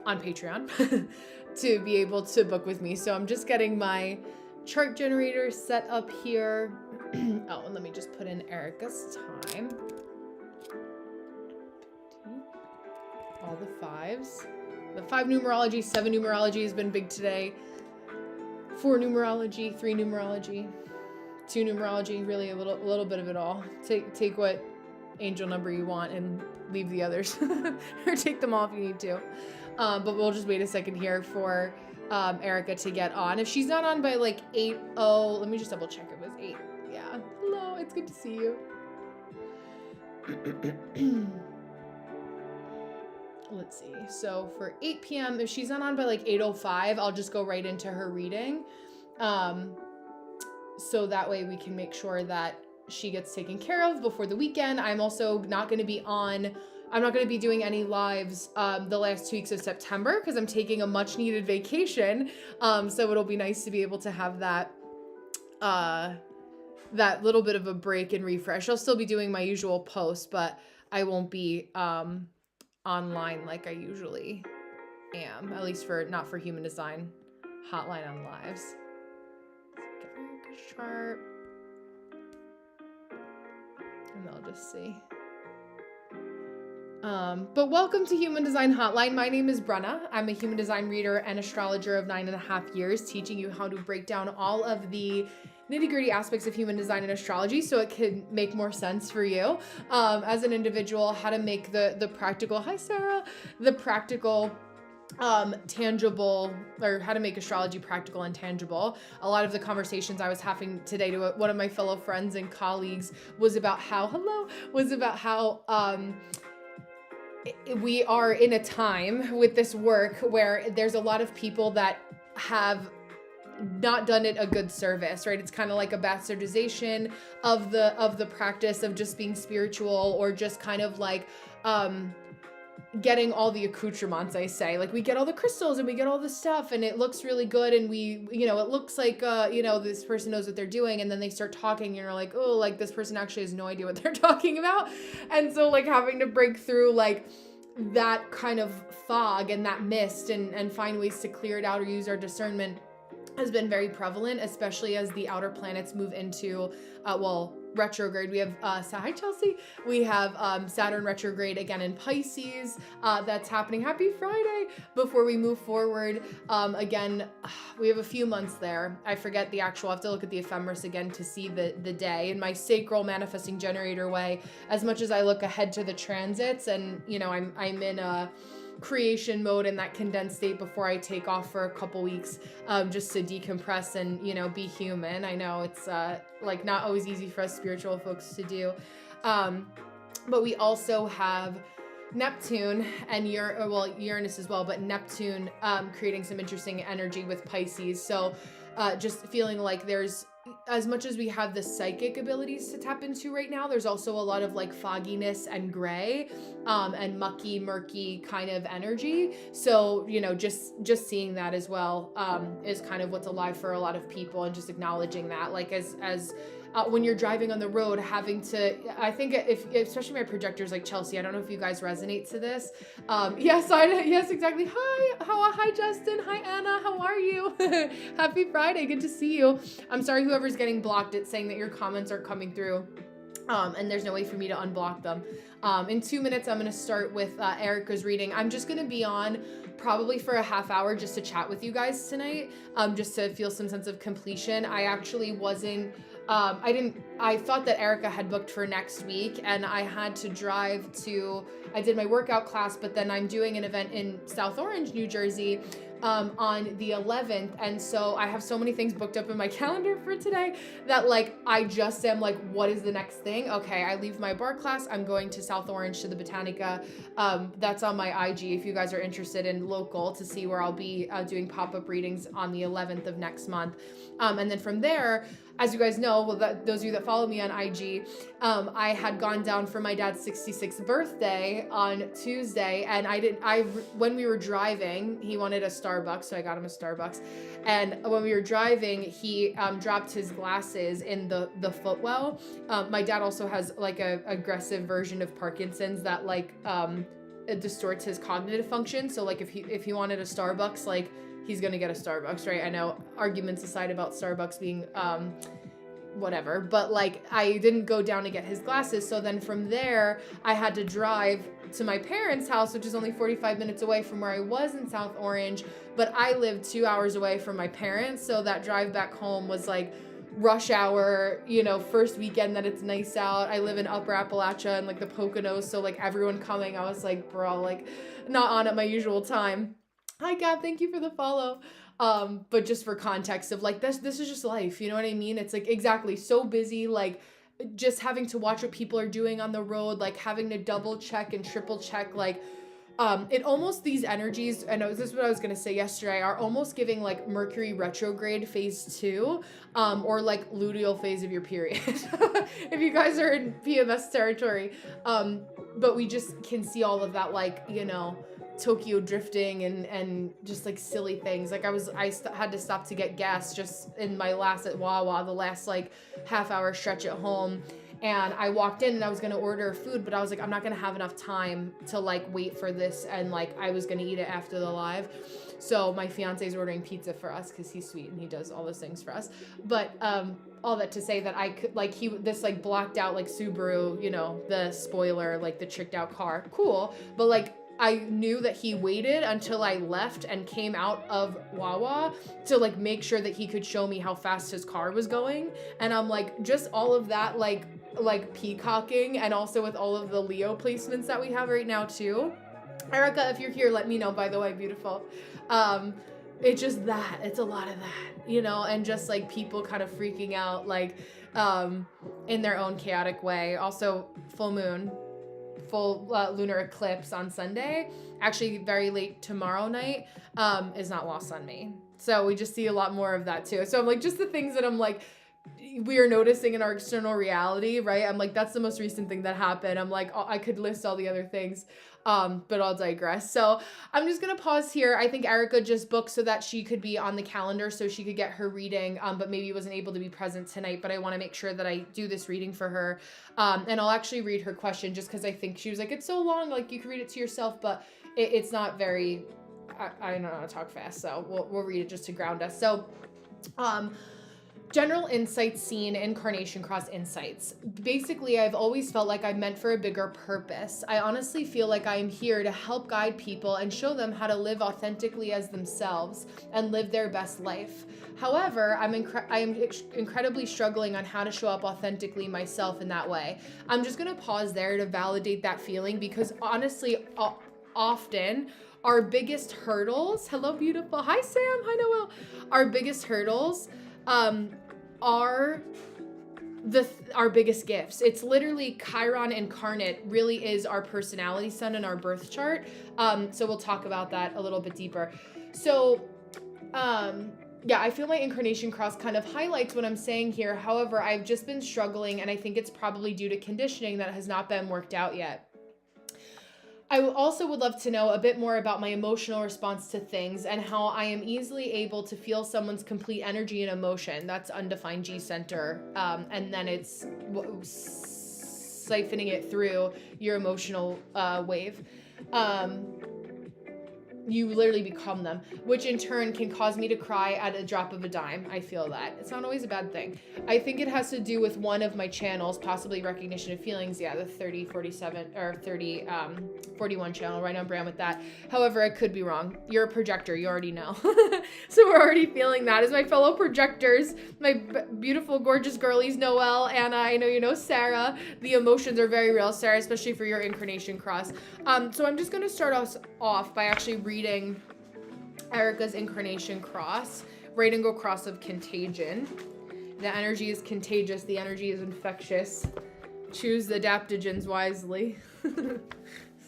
on Patreon to be able to book with me. So I'm just getting my chart generator set up here. Oh, and let me just put in Erica's time. All the fives. The 5 numerology, 7 numerology has been big today. 4 numerology, 3 numerology, 2 numerology, really a little bit of it all. Take what angel number you want and leave the others, or take them all if you need to. But we'll just wait a second here for Erica to get on. If she's not on by like 8:00, let me just double check it was 8. Yeah. Hello, it's good to see you. Let's see. So for 8 p.m., if she's not on by like 8:05, I'll just go right into her reading. So that way we can make sure that she gets taken care of before the weekend. I'm also not going to be on, I'm not going to be doing any lives the last 2 weeks of September because I'm taking a much needed vacation. So it'll be nice to be able to have that that little bit of a break and refresh. I'll still be doing my usual posts, but I won't be online like I usually am, at least not for Human Design Hotline on lives. Get Erica's chart, and I'll just see. But welcome to Human Design Hotline. My name is Brenna. I'm a human design reader and astrologer of 9.5 years, teaching you how to break down all of the nitty-gritty aspects of human design and astrology so it can make more sense for you as an individual, how to make the practical, hi Sarah, the practical tangible, or how to make astrology practical and tangible. A lot of the conversations I was having today to one of my fellow friends and colleagues was about how we are in a time with this work where there's a lot of people that have not done it a good service, right? It's kind of like a bastardization of the practice of just being spiritual, or just kind of like getting all the accoutrements, I say. Like, we get all the crystals and we get all the stuff and it looks really good, and we, it looks like this person knows what they're doing, and then they start talking and you're like, oh, like this person actually has no idea what they're talking about. And so like having to break through like that kind of fog and that mist and find ways to clear it out or use our discernment has been very prevalent, especially as the outer planets move into retrograde. We have hi Chelsea. We have Saturn retrograde again in Pisces. That's happening. Happy Friday. Before we move forward, again, we have a few months there. I forget the actual. I have to look at the ephemeris again to see the day. In my sacral manifesting generator way, as much as I look ahead to the transits, and I'm in a creation mode in that condensed state before I take off for a couple weeks, just to decompress and be human. I know it's like not always easy for us spiritual folks to do, but we also have Neptune and Uranus as well, but Neptune creating some interesting energy with Pisces. So just feeling like there's, as much as we have the psychic abilities to tap into right now, there's also a lot of like fogginess and gray and mucky, murky kind of energy. So, just seeing that as well is kind of what's alive for a lot of people, and just acknowledging that, like as when you're driving on the road, having to, I think especially my projectors like Chelsea, I don't know if you guys resonate to this. Yes, exactly. Hi Justin. Hi Anna. How are you? Happy Friday. Good to see you. I'm sorry whoever's getting blocked. It's saying that your comments are coming through. And there's no way for me to unblock them. In 2 minutes, I'm going to start with Erica's reading. I'm just going to be on probably for a half hour just to chat with you guys tonight, just to feel some sense of completion. I actually wasn't, I thought that Erica had booked for next week, and I had to drive I did my workout class, but then I'm doing an event in South Orange, New Jersey, on the 11th. And so I have so many things booked up in my calendar for today that like, I just am like, what is the next thing? Okay, I leave my bar class. I'm going to South Orange to the Botanica. That's on my IG if you guys are interested in local, to see where I'll be doing pop-up readings on the 11th of next month. And then from there, as you guys know, those of you that follow me on IG, I had gone down for my dad's 66th birthday on Tuesday, and when we were driving, he wanted a Starbucks, so I got him a Starbucks. And when we were driving, he dropped his glasses in the footwell. My dad also has like a aggressive version of Parkinson's that like it distorts his cognitive function. So like if he wanted a Starbucks, like he's gonna get a Starbucks, right? I know, arguments aside about Starbucks being whatever, but like I didn't go down to get his glasses. So then from there I had to drive to my parents' house, which is only 45 minutes away from where I was in South Orange, but I lived 2 hours away from my parents. So that drive back home was like rush hour, you know, first weekend that it's nice out. I live in Upper Appalachia and like the Poconos, so like everyone coming, I was like, bro, like not on at my usual time. Hi Gab, thank you for the follow. But just for context of like this is just life, you know what I mean? It's like exactly so busy, like just having to watch what people are doing on the road, like having to double check and triple check, like it almost, these energies, and this is what I was gonna say yesterday, are almost giving like Mercury retrograde phase 2, or like luteal phase of your period. If you guys are in PMS territory, but we just can see all of that, like, you know, Tokyo drifting and just like silly things. Like I had to stop to get gas just in my last at Wawa, the last like half hour stretch at home. And I walked in and I was going to order food, but I was like, I'm not going to have enough time to like wait for this. And like, I was going to eat it after the live. So my fiance's ordering pizza for us because he's sweet and he does all those things for us. But, all that to say that I could like, this like blacked out like Subaru, you know, the spoiler, like the tricked out car. Cool. But like, I knew that he waited until I left and came out of Wawa to like make sure that he could show me how fast his car was going. And I'm like, just all of that, like peacocking, and also with all of the Leo placements that we have right now too. Erica, if you're here, let me know, by the way, beautiful. It's just that, it's a lot of that, you know, and just like people kind of freaking out, like, in their own chaotic way. Also, full moon, full lunar eclipse on Sunday, actually very late tomorrow night, is not lost on me. So we just see a lot more of that too. So I'm like, just the things that I'm like, we are noticing in our external reality, right? I'm like, that's the most recent thing that happened. I'm like, oh, I could list all the other things, but I'll digress. So I'm just going to pause here. I think Erica just booked so that she could be on the calendar so she could get her reading, but maybe wasn't able to be present tonight, but I want to make sure that I do this reading for her. And I'll actually read her question just because I think she was like, it's so long, like you can read it to yourself, but it's not very, I don't know how to talk fast, so we'll read it just to ground us. So, general insights seen, incarnation cross insights. Basically, I've always felt like I'm meant for a bigger purpose. I honestly feel like I am here to help guide people and show them how to live authentically as themselves and live their best life. However, I am incredibly struggling on how to show up authentically myself in that way. I'm just going to pause there to validate that feeling because honestly, often our biggest hurdles, hello beautiful, hi Sam, hi Noel, our biggest hurdles are our biggest gifts. It's literally Chiron incarnate really is our personality sun in our birth chart. So we'll talk about that a little bit deeper. So, yeah, I feel my incarnation cross kind of highlights what I'm saying here. However, I've just been struggling, and I think it's probably due to conditioning that has not been worked out yet. I also would love to know a bit more about my emotional response to things and how I am easily able to feel someone's complete energy and emotion. That's undefined G center. And then it's siphoning it through your emotional wave. You literally become them, which in turn can cause me to cry at a drop of a dime. I feel that. It's not always a bad thing. I think it has to do with one of my channels, possibly recognition of feelings. Yeah, the 3047 or 41 channel, right on brand with that. However, I could be wrong. You're a projector, you already know. So we're already feeling that as my fellow projectors, my beautiful, gorgeous girlies, Noelle, Anna, I know you know Sarah. The emotions are very real, Sarah, especially for your incarnation cross. So I'm just going to start us off by actually reading Erica's incarnation cross, right angle cross of contagion. The energy is contagious. The energy is infectious. Choose the adaptogens wisely.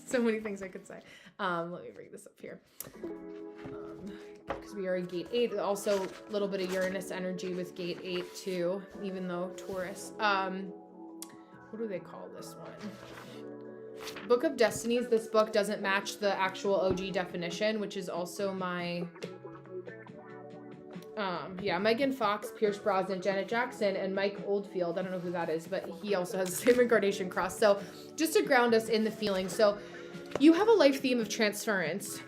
So many things I could say. Let me bring this up here. Because we are in gate 8. Also a little bit of Uranus energy with gate 8 too, even though Taurus. What do they call this one? Book of Destinies. This book doesn't match the actual OG definition, which is also my Megan Fox, Pierce Brosnan, Janet Jackson, and Mike Oldfield. I don't know who that is, but he also has the same incarnation cross. So just to ground us in the feeling. So You have a life theme of transference.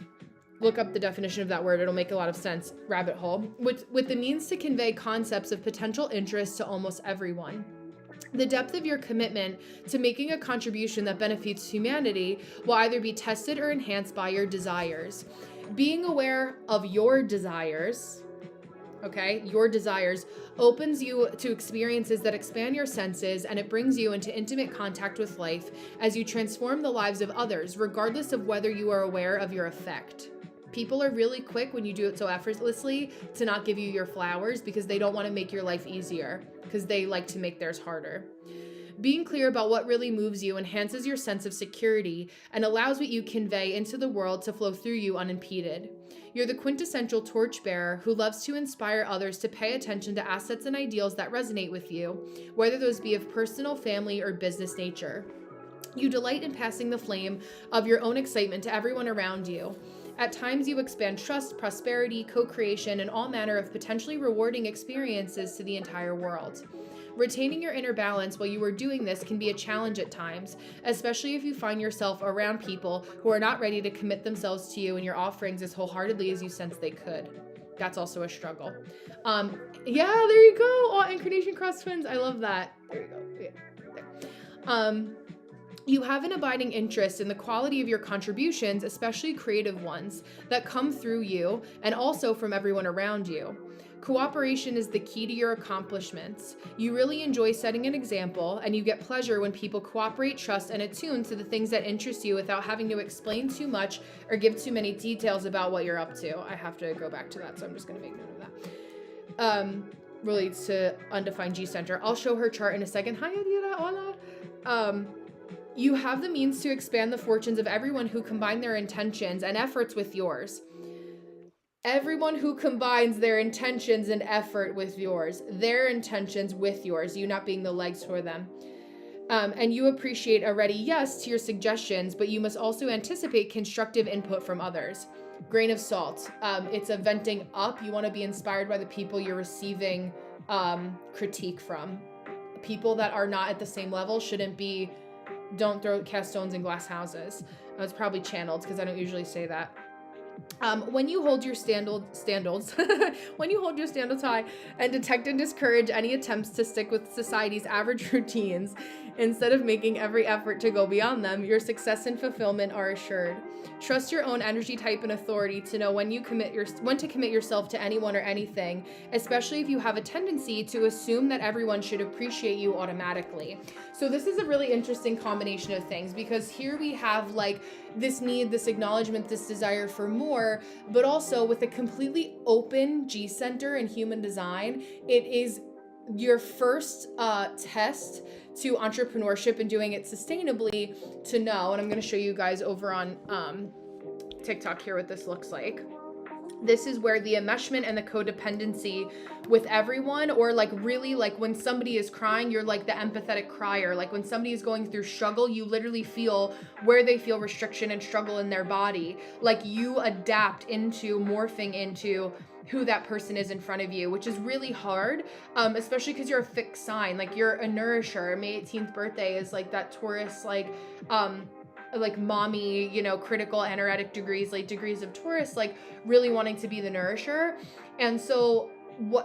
Look up the definition of that word. It'll make a lot of sense. Rabbit hole. With the means to convey concepts of potential interest to almost everyone. The depth of your commitment to making a contribution that benefits humanity will either be tested or enhanced by your desires. Being aware of your desires, okay, your desires, opens you to experiences that expand your senses, and it brings you into intimate contact with life as you transform the lives of others, regardless of whether you are aware of your effect. People are really quick when you do it so effortlessly to not give you your flowers because they don't want to make your life easier, because they like to make theirs harder. Being clear about what really moves you enhances your sense of security and allows what you convey into the world to flow through you unimpeded. You're the quintessential torchbearer who loves to inspire others to pay attention to assets and ideals that resonate with you, whether those be of personal, family, or business nature. You delight in passing the flame of your own excitement to everyone around you. At times, you expand trust, prosperity, co-creation, and all manner of potentially rewarding experiences to the entire world. Retaining your inner balance while you are doing this can be a challenge at times, especially if you find yourself around people who are not ready to commit themselves to you and your offerings as wholeheartedly as you sense they could. That's also a struggle. Yeah, there you go. Oh, incarnation cross twins. I love that. There you go. Yeah, there. You have an abiding interest in the quality of your contributions, especially creative ones, that come through you and also from everyone around you. Cooperation is the key to your accomplishments. You really enjoy setting an example, and you get pleasure when people cooperate, trust, and attune to the things that interest you without having to explain too much or give too many details about what you're up to. I have to go back to that, so I'm just going to make note of that. Relates to undefined G center. I'll show her chart in a second. Hi, Adira. Hola. You have the means to expand the fortunes of everyone who combine their intentions and efforts with yours. Everyone who combines their intentions and effort with yours, their intentions with yours, you not being the legs for them. And you appreciate a ready yes to your suggestions, but you must also anticipate constructive input from others. Grain of salt. It's a venting up. You want to be inspired by the people you're receiving critique from. People that are not at the same level shouldn't be. Don't cast stones in glass houses. It's probably channeled because I don't usually say that. When you hold your when you hold your standards high and detect and discourage any attempts to stick with society's average routines, instead of making every effort to go beyond them, your success and fulfillment are assured. Trust your own energy type and authority to know when to commit yourself to anyone or anything, especially if you have a tendency to assume that everyone should appreciate you automatically. So this is a really interesting combination of things, because here we have like this need, this acknowledgement, this desire for more, but also with a completely open G center in human design, it is your first test to entrepreneurship and doing it sustainably to know. And I'm going to show you guys over on TikTok here what this looks like. This is where the enmeshment and the codependency with everyone, or like really like when somebody is crying, you're like the empathetic crier. Like when somebody is going through struggle, you literally feel where they feel restriction and struggle in their body. Like you adapt into morphing into who that person is in front of you, which is really hard, especially because you're a fixed sign. Like you're a nourisher. May 18th birthday is like that Taurus, like mommy, you know, critical aneretic degrees, late degrees of Taurus, like really wanting to be the nourisher. And so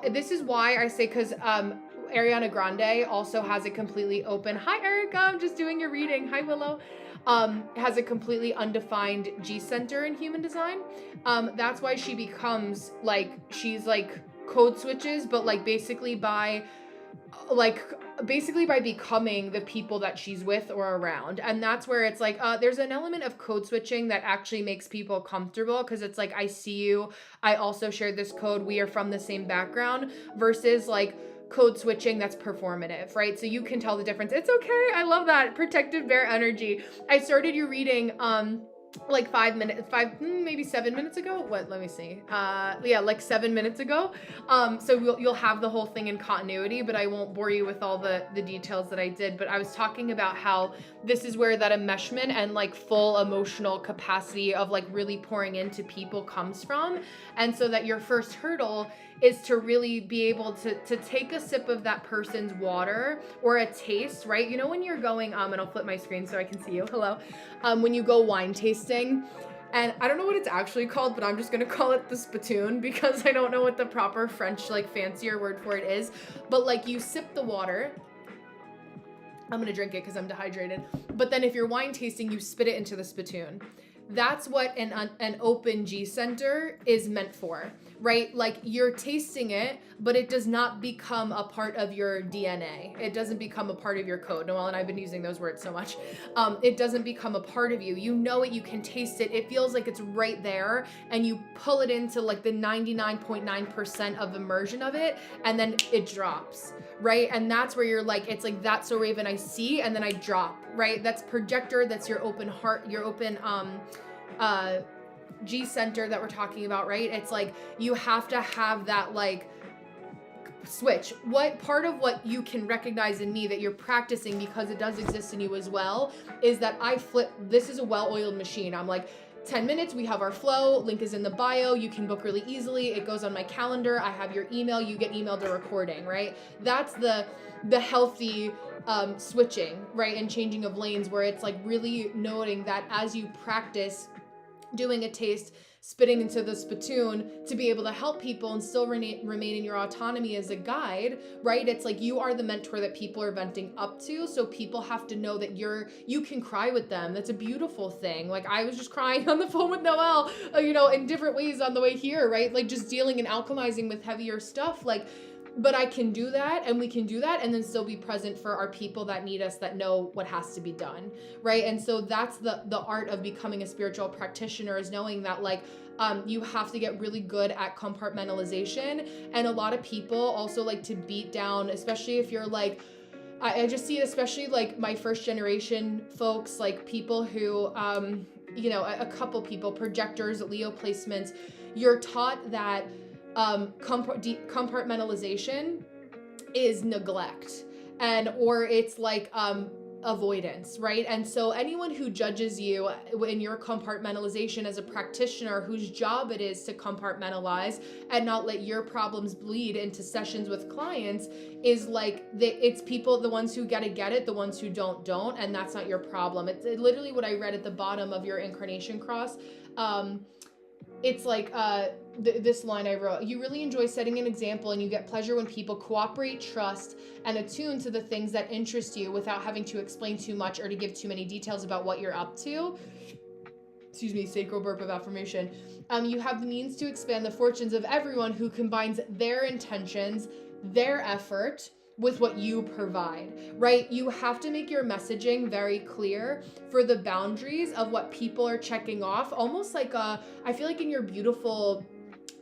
this is why I say, because Ariana Grande also has a completely open, hi Erica, I'm just doing your reading, hi Willow, has a completely undefined G center in human design. That's why she becomes like, she's like code switches, but like basically by becoming the people that she's with or around. And that's where it's like, there's an element of code switching that actually makes people comfortable, because it's like, I see you, I also share this code, we are from the same background, versus like code switching that's performative, right? So you can tell the difference. It's okay. I love that. Protective bear energy. I started your reading like 5 minutes, maybe 7 minutes ago. What? Let me see. Yeah, like 7 minutes ago. So you'll have the whole thing in continuity, but I won't bore you with all the details that I did. But I was talking about how this is where that enmeshment and like full emotional capacity of like really pouring into people comes from. And so that your first hurdle is to really be able to take a sip of that person's water or a taste, right? You know, when you're going, and I'll flip my screen so I can see you. Hello. When you go wine tasting, and I don't know what it's actually called, but I'm just gonna call it the spittoon because I don't know what the proper French, like fancier word for it is. But like you sip the water. I'm gonna drink it because I'm dehydrated. But then if you're wine tasting, you spit it into the spittoon. That's what an open G center is meant for, right? Like you're tasting it, but it does not become a part of your DNA. It doesn't become a part of your code. Noelle and I've been using those words so much. It doesn't become a part of you. You know it, you can taste it. It feels like it's right there, and you pull it into like the 99.9% of immersion of it, and then it drops, right? And that's where you're like, it's like, that's so Raven, I see, and then I drop, right? That's projector, that's your open heart, your open G center that we're talking about, right? It's like you have to have that like switch. What part of what you can recognize in me that you're practicing, because it does exist in you as well, is that I flip. This is a well-oiled machine. I'm like, 10 minutes, we have our flow, link is in the bio, you can book really easily, it goes on my calendar, I have your email, you get emailed a recording, right? That's the healthy switching, right? And changing of lanes, where it's like really noting that as you practice doing a taste, spitting into the spittoon to be able to help people and still remain in your autonomy as a guide, right? It's like you are the mentor that people are venting up to, so people have to know that you can cry with them. That's a beautiful thing. Like I was just crying on the phone with Noelle, in different ways on the way here, right? Like just dealing and alchemizing with heavier stuff, like, but I can do that, and we can do that, and then still be present for our people that need us, that know what has to be done, right? And so that's the art of becoming a spiritual practitioner, is knowing that like you have to get really good at compartmentalization. And a lot of people also like to beat down, especially if you're like, I just see it, especially like my first generation folks, like people who, a couple people, projectors, Leo placements, you're taught that compartmentalization is neglect, or it's like avoidance, right? And so anyone who judges you in your compartmentalization as a practitioner, whose job it is to compartmentalize and not let your problems bleed into sessions with clients, is like it's people, the ones who get it, the ones who don't, and that's not your problem. It's literally what I read at the bottom of your incarnation cross. It's like this line I wrote: you really enjoy setting an example, and you get pleasure when people cooperate, trust, and attune to the things that interest you without having to explain too much or to give too many details about what you're up to. Excuse me, sacral burp of affirmation. You have the means to expand the fortunes of everyone who combines their intentions, their effort, with what you provide, right? You have to make your messaging very clear for the boundaries of what people are checking off. Almost like I feel like in your beautiful,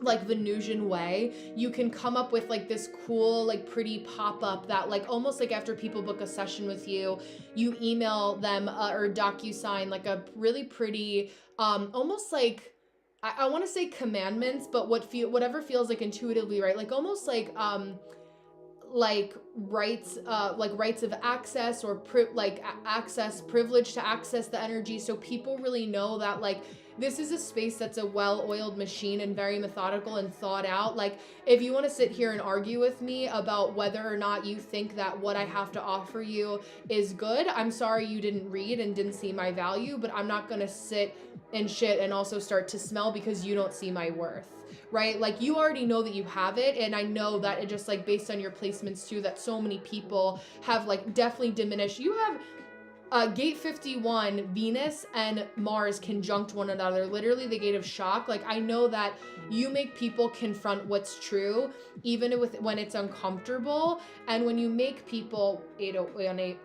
like Venusian way, you can come up with like this cool, like pretty pop-up that like almost like after people book a session with you, you email them or DocuSign like a really pretty, almost like, I want to say commandments, but whatever feels like intuitively right, like almost like rights of access, or access, privilege to access the energy, so people really know that like this is a space that's a well-oiled machine and very methodical and thought out. Like if you want to sit here and argue with me about whether or not you think that what I have to offer you is good, I'm sorry you didn't read and didn't see my value, but I'm not going to sit and shit and also start to smell because you don't see my worth. Right? Like you already know that you have it. And I know that it just like based on your placements too, that so many people have like definitely diminished. You have gate 51, Venus and Mars conjunct one another, literally the gate of shock. Like I know that you make people confront what's true, even when it's uncomfortable. And when you make people, 808,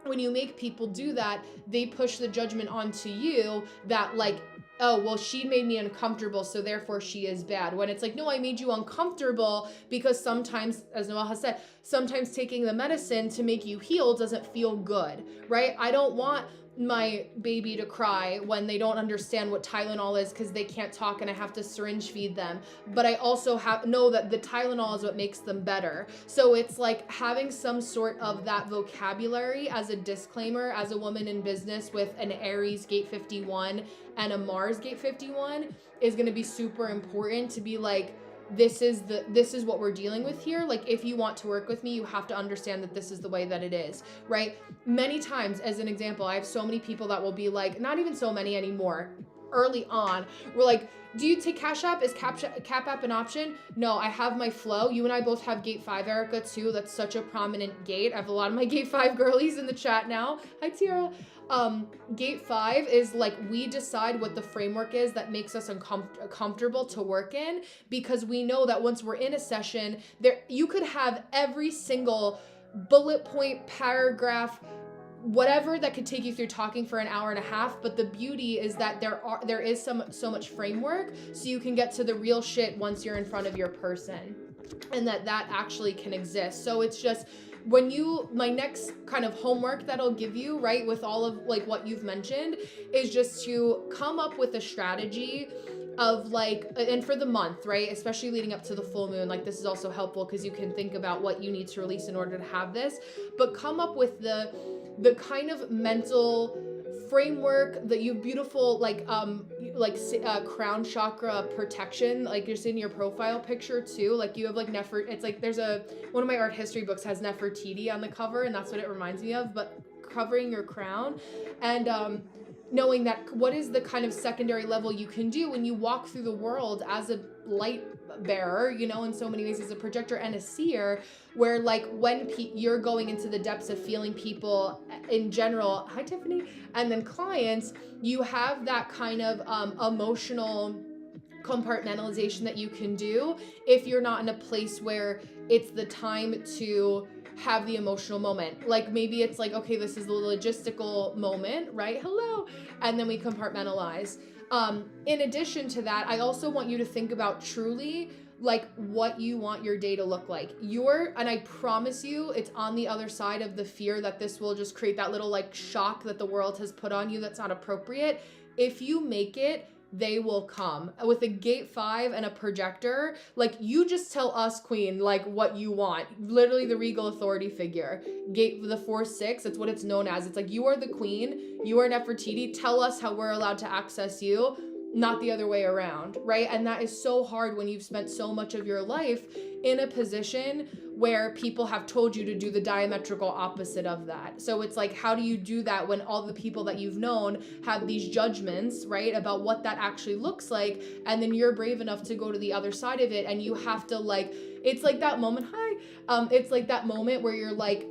when you make people do that, they push the judgment onto you that like, oh, well, she made me uncomfortable, so therefore she is bad. When it's like, no, I made you uncomfortable because sometimes, as Noelle has said, sometimes taking the medicine to make you heal doesn't feel good, right? I don't want my baby to cry when they don't understand what Tylenol is because they can't talk and I have to syringe feed them. But I also know that the Tylenol is what makes them better. So it's like having some sort of that vocabulary as a disclaimer as a woman in business with an Aries gate 51 and a Mars gate 51 is going to be super important to be like, this is what we're dealing with here. Like, if you want to work with me, you have to understand that this is the way that it is, right? Many times, as an example, I have so many people that will be like, not even so many anymore, early on, we're like, do you take Cash App? Is Cap App an option? No, I have my flow. You and I both have gate 5, Erica, too. That's such a prominent gate. I have a lot of my gate 5 girlies in the chat now. Hi, Tira. Gate 5 is like, we decide what the framework is that makes us comfortable to work in, because we know that once we're in a session, there you could have every single bullet point, paragraph, whatever that could take you through talking for an hour and a half, but the beauty is that there is so much framework, so you can get to the real shit once you're in front of your person, and that actually can exist. So it's just, when my next kind of homework that I'll give you, right, with all of like what you've mentioned, is just to come up with a strategy of like, and for the month, right, especially leading up to the full moon, like this is also helpful because you can think about what you need to release in order to have this, but come up with the kind of mental framework that you beautiful crown chakra protection, like just in your profile picture too, like you have like it's like there's one of my art history books has Nefertiti on the cover, and that's what it reminds me of, but covering your crown, and knowing that what is the kind of secondary level you can do when you walk through the world as a light bearer, you know, in so many ways, as a projector and a seer, where like when you're going into the depths of feeling people in general, hi Tiffany, and then clients, you have that kind of emotional compartmentalization that you can do if you're not in a place where it's the time to have the emotional moment. Like maybe it's like, okay, this is the logistical moment, right? Hello. And then we compartmentalize. In addition to that, I also want you to think about truly like what you want your day to look like. And I promise you, it's on the other side of the fear that this will just create that little like shock that the world has put on you that's not appropriate. If you make it, they will come. With a gate 5 and a projector, like you just tell us, queen, like what you want. Literally the regal authority figure. Gate the 4-6, that's what it's known as. It's like, you are the queen, you are Nefertiti, tell us how we're allowed to access you, not the other way around, right? And that is so hard when you've spent so much of your life in a position where people have told you to do the diametrical opposite of that. So it's like, how do you do that when all the people that you've known have these judgments, right, about what that actually looks like, and then you're brave enough to go to the other side of it, and you have to like, it's like that moment, it's like that moment where you're like,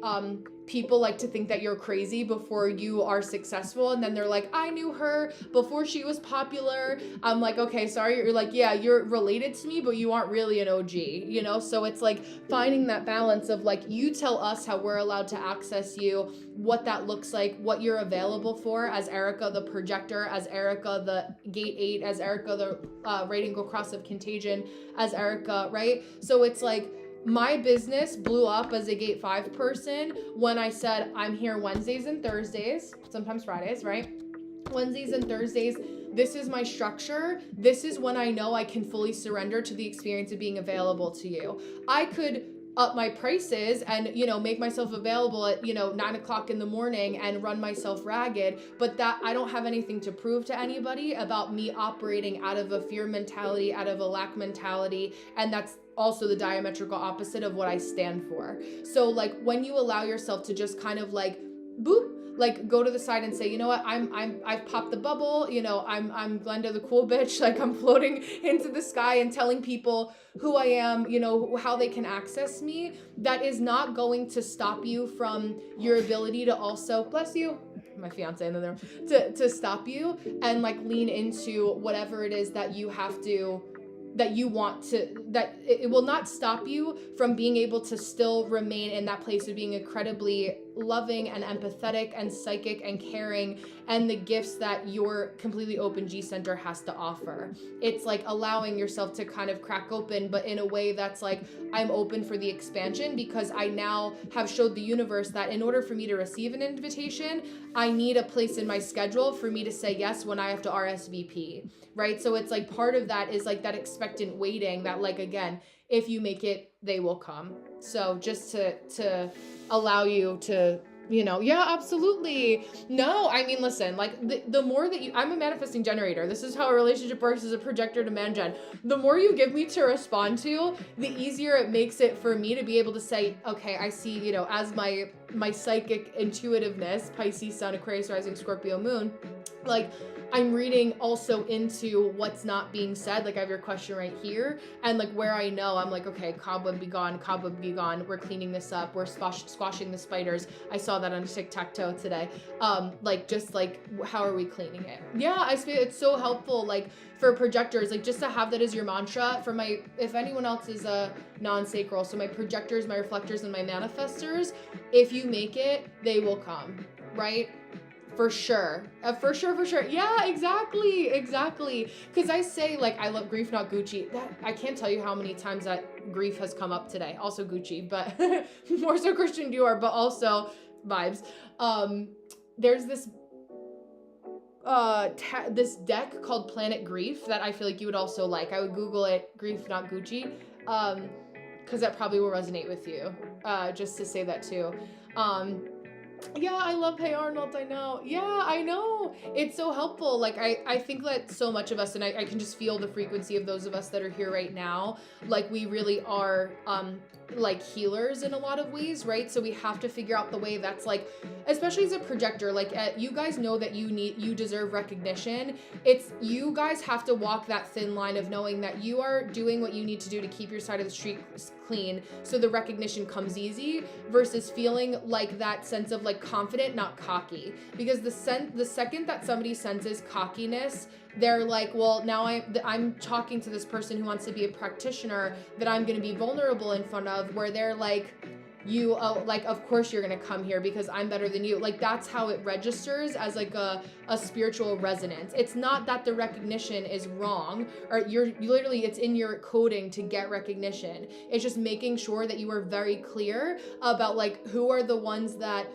people like to think that you're crazy before you are successful, and then they're like, I knew her before she was popular. I'm like, okay, sorry. You're like, yeah, you're related to me, but you aren't really an OG, you know? So it's like finding that balance of like, you tell us how we're allowed to access you, what that looks like, what you're available for as Erica the projector, as Erica the gate 8, as Erica the rating go cross of contagion, as Erica, right? So it's like, my business blew up as a gate 5 person when I said, I'm here Wednesdays and Thursdays, sometimes Fridays, right? Wednesdays and Thursdays, this is my structure. This is when I know I can fully surrender to the experience of being available to you. I could up my prices and, you know, make myself available at, 9 o'clock in the morning and run myself ragged, but that I don't have anything to prove to anybody about me operating out of a fear mentality, out of a lack mentality, and that's also the diametrical opposite of what I stand for. So like when you allow yourself to just kind of like boop, like go to the side and say, you know what, I've popped the bubble, I'm Glenda the cool bitch, like I'm floating into the sky and telling people who I am, how they can access me. That is not going to stop you from your ability to also, bless you, my fiance in the room, to stop you and like lean into whatever it is that you have to, that you want to, that it will not stop you from being able to still remain in that place of being incredibly loving and empathetic and psychic and caring, and the gifts that your completely open G center has to offer. It's like allowing yourself to kind of crack open, but in a way that's like, I'm open for the expansion, because I now have showed the universe that in order for me to receive an invitation, I need a place in my schedule for me to say yes when I have to RSVP, right? So it's like part of that is like that expectant waiting, that like, again, if you make it, they will come. So just to allow you to, yeah, absolutely. No, I mean, listen, like the more that I'm a manifesting generator. This is how a relationship works as a projector to man gen. The more you give me to respond to, the easier it makes it for me to be able to say, okay, I see, as my psychic intuitiveness, Pisces Sun, Aquarius rising, Scorpio moon, like I'm reading also into what's not being said. Like I have your question right here, and like where I know, I'm like, okay, cobweb be gone, we're cleaning this up, we're squashing the spiders. I saw that on tic-tac-toe today. Like just like, how are we cleaning it? Yeah, I feel it's so helpful, like for projectors, like just to have that as your mantra. For if anyone else is a non-sacral, so my projectors, my reflectors, and my manifestors, if you make it, they will come, right? For sure. For sure. Yeah, exactly. Because I say, like, I love grief, not Gucci. That I can't tell you how many times that grief has come up today. Also Gucci, but more so Christian Dior, but also vibes. There's this this deck called Planet Grief that I feel like you would also like. I would Google it, grief, not Gucci, because that probably will resonate with you. Just to say that too. Yeah, I love Hey Arnold, I know. Yeah, I know. It's so helpful. Like, I think that so much of us, and I can just feel the frequency of those of us that are here right now, like, we really are, like, healers in a lot of ways, right? So we have to figure out the way that's, like, especially as a projector, like, you guys know that you deserve recognition. It's, you guys have to walk that thin line of knowing that you are doing what you need to do to keep your side of the street clean, so the recognition comes easy, versus feeling like that sense of like confident, not cocky. Because the second that somebody senses cockiness, they're like, well, now I'm talking to this person who wants to be a practitioner that I'm going to be vulnerable in front of, where they're like, like, of course you're gonna come here because I'm better than you. Like, that's how it registers as like a spiritual resonance. It's not that the recognition is wrong, or you literally, it's in your coding to get recognition. It's just making sure that you are very clear about like who are the ones that,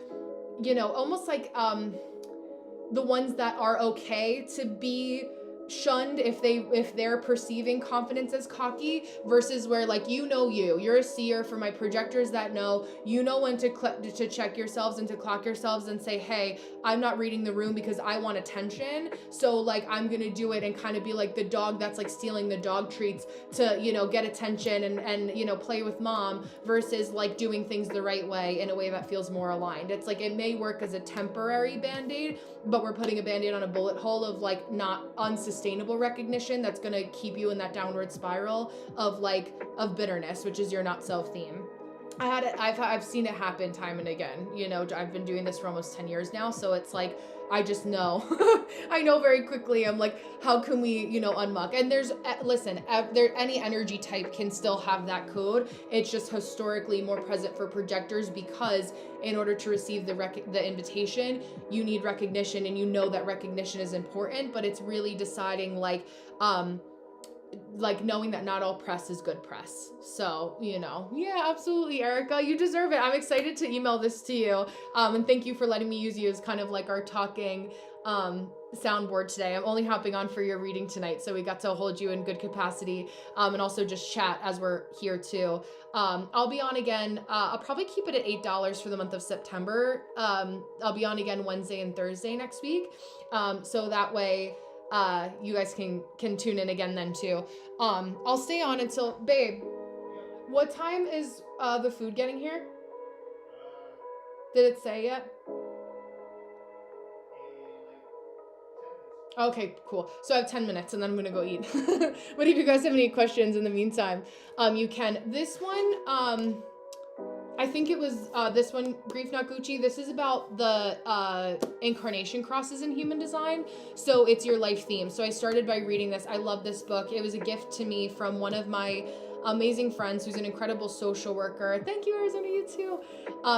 almost like the ones that are okay to be shunned if they're perceiving confidence as cocky, versus where like, you're a seer. For my projectors that know, when to check yourselves and to clock yourselves and say, hey, I'm not reading the room because I want attention, so like I'm gonna do it and kind of be like the dog that's like stealing the dog treats to get attention and play with mom, versus like doing things the right way in a way that feels more aligned. It's like, it may work as a temporary band-aid, but we're putting a band-aid on a bullet hole of like not unsustainable recognition that's going to keep you in that downward spiral of bitterness, which is your not self theme. I've seen it happen time and again. I've been doing this for almost 10 years now, so it's like, I just know. I know very quickly. I'm like, how can we, unmuck? And any energy type can still have that code. It's just historically more present for projectors, because in order to receive the invitation, you need recognition, and that recognition is important, but it's really deciding like knowing that not all press is good press. So, yeah, absolutely, Erica, you deserve it. I'm excited to email this to you. And thank you for letting me use you as kind of like our talking soundboard today. I'm only hopping on for your reading tonight, so we got to hold you in good capacity, and also just chat as we're here too. I'll be on again. I'll probably keep it at $8 for the month of September. I'll be on again Wednesday and Thursday next week. So that way, you guys can tune in again then too. I'll stay on until, babe, what time is the food getting here? Did it say yet? Okay, cool. So I have 10 minutes and then I'm gonna go eat. But if you guys have any questions in the meantime, you can. This one, I think it was this one, Grief Not Gucci. This is about the incarnation crosses in human design. So it's your life theme. So I started by reading this. I love this book. It was a gift to me from one of my amazing friends who's an incredible social worker. Thank you, Arizona, you too.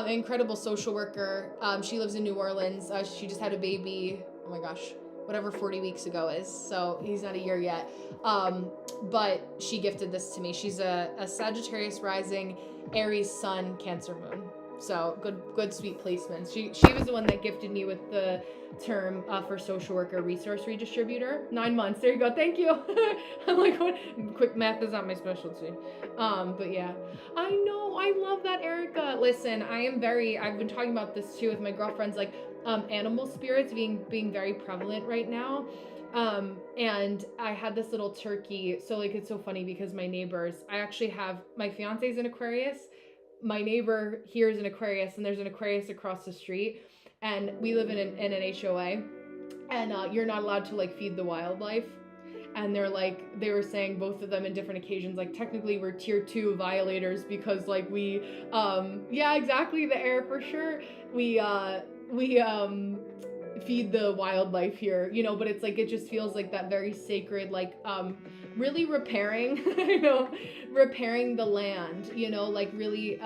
Incredible social worker. She lives in New Orleans. She just had a baby. Oh my gosh, whatever 40 weeks ago is. So he's not a year yet. But she gifted this to me. She's a Sagittarius rising, Aries sun, Cancer moon. So good sweet placements. She was the one that gifted me with the term for social worker resource redistributor. 9 months. There you go. Thank you. I'm like, what? Quick math is not my specialty. But yeah, I know. I love that, Erica. Listen, I've been talking about this too with my girlfriends, like animal spirits being very prevalent right now. And I had this little turkey. So like, it's so funny because my neighbors, my fiance's an Aquarius. My neighbor here is an Aquarius, and there's an Aquarius across the street, and we live in an HOA, and you're not allowed to like feed the wildlife. And they were saying, both of them in different occasions, like technically we're tier 2 violators because like yeah, exactly, the air for sure. We feed the wildlife here, you know, but it's like, it just feels like that very sacred, like really repairing repairing the land, you know, like really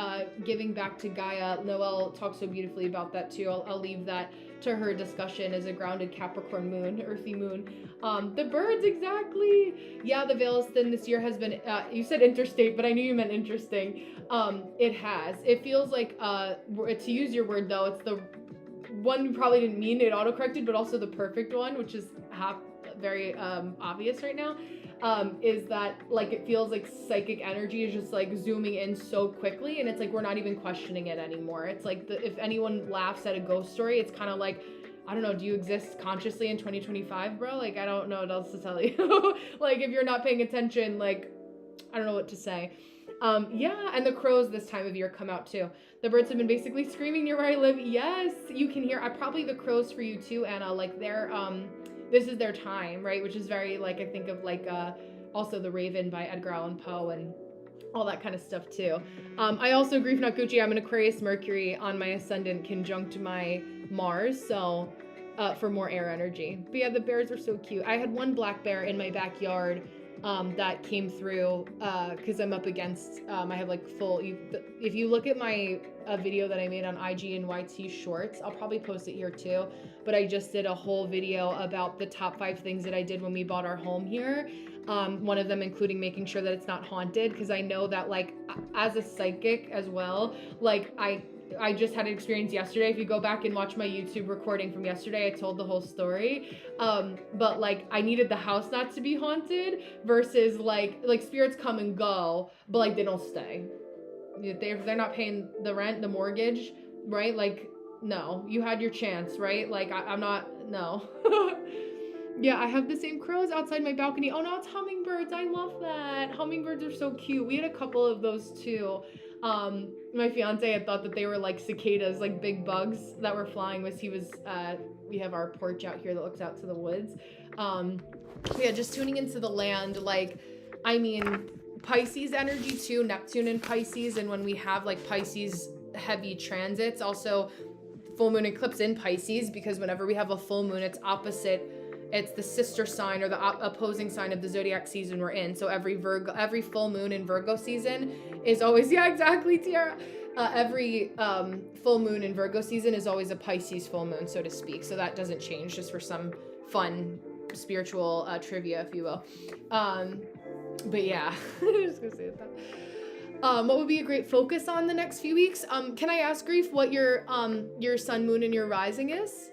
giving back to Gaia. Noelle talks so beautifully about that too. I'll leave that to her discussion as a grounded Capricorn moon, earthy moon. The birds, exactly. Yeah, the veil is thin this year has been, you said interstate, but I knew you meant interesting. It has. It feels like, to use your word though, it's the one you probably didn't mean, it autocorrected, but also the perfect one, which is very obvious right now, is that like it feels like psychic energy is just like zooming in so quickly, and it's like we're not even questioning it anymore. It's like if anyone laughs at a ghost story, it's kind of like, I don't know, do you exist consciously in 2025, bro? Like, I don't know what else to tell you. Like, if you're not paying attention, like, I don't know what to say. Yeah, and the crows this time of year come out too. The birds have been basically screaming near where I live. Yes, you can hear, probably the crows for you too, Anna. Like they're, this is their time, right? Which is very like, I think of like, also The Raven by Edgar Allan Poe and all that kind of stuff too. I also, Grief Not Gucci, I'm an Aquarius Mercury on my ascendant conjunct my Mars, so for more air energy. But yeah, the bears are so cute. I had one black bear in my backyard that came through because I'm up against, I have like if you look at my video that I made on IG and YT Shorts, I'll probably post it here too, but I just did a whole video about the top 5 things that I did when we bought our home here. One of them including making sure that it's not haunted, because I know that like as a psychic as well, like I just had an experience yesterday. If you go back and watch my YouTube recording from yesterday, I told the whole story. But like I needed the house not to be haunted versus like spirits come and go, but like they don't stay. If they're not paying the rent, the mortgage, right? Like, no, you had your chance, right? Like I'm not, no. Yeah, I have the same crows outside my balcony. Oh no, it's hummingbirds. I love that. Hummingbirds are so cute. We had a couple of those too. My fiance had thought that they were like cicadas, like big bugs that were flying. We have our porch out here that looks out to the woods. Yeah, just tuning into the land. Like, I mean, Pisces energy too, Neptune in Pisces. And when we have like Pisces heavy transits, also full moon eclipse in Pisces, because whenever we have a full moon, it's opposite. It's the sister sign or the opposing sign of the zodiac season we're in. So every full moon in Virgo season is always, yeah, exactly, Tiara. Every full moon in Virgo season is always a Pisces full moon, so to speak. So that doesn't change, just for some fun spiritual trivia, if you will. But yeah, I'm just gonna say that. What would be a great focus on the next few weeks? Can I ask, Grief, what your sun, moon, and your rising is?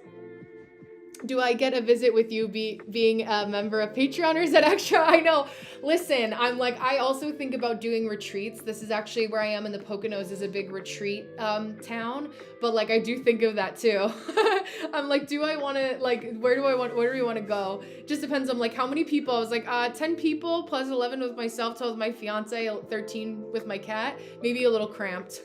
Do I get a visit with you being a member of Patreon, or is that extra? I know. Listen, I'm like, I also think about doing retreats. This is actually where I am in the Poconos, is a big retreat town. But like, I do think of that too. I'm like, do I want to, like, where do we want to go? Just depends on like how many people. I was like, 10 people plus 11 with myself, 12 with my fiance, 13 with my cat. Maybe a little cramped,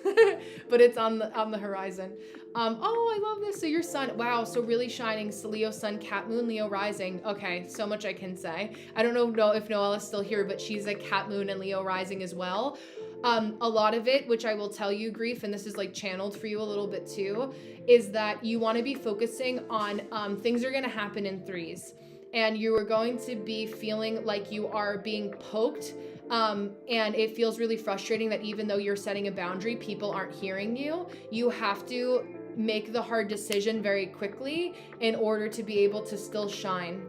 but it's on the horizon. Oh, I love this. So your sun, wow, so really shining. So Leo sun, Cat moon, Leo rising. Okay, so much I can say. I don't know if Noelle is still here, but she's a Cat moon and Leo rising as well. A lot of it, which I will tell you, Grief, and this is like channeled for you a little bit too, is that you want to be focusing on things are going to happen in threes. And you are going to be feeling like you are being poked And it feels really frustrating that even though you're setting a boundary, people aren't hearing you. You have to make the hard decision very quickly in order to be able to still shine.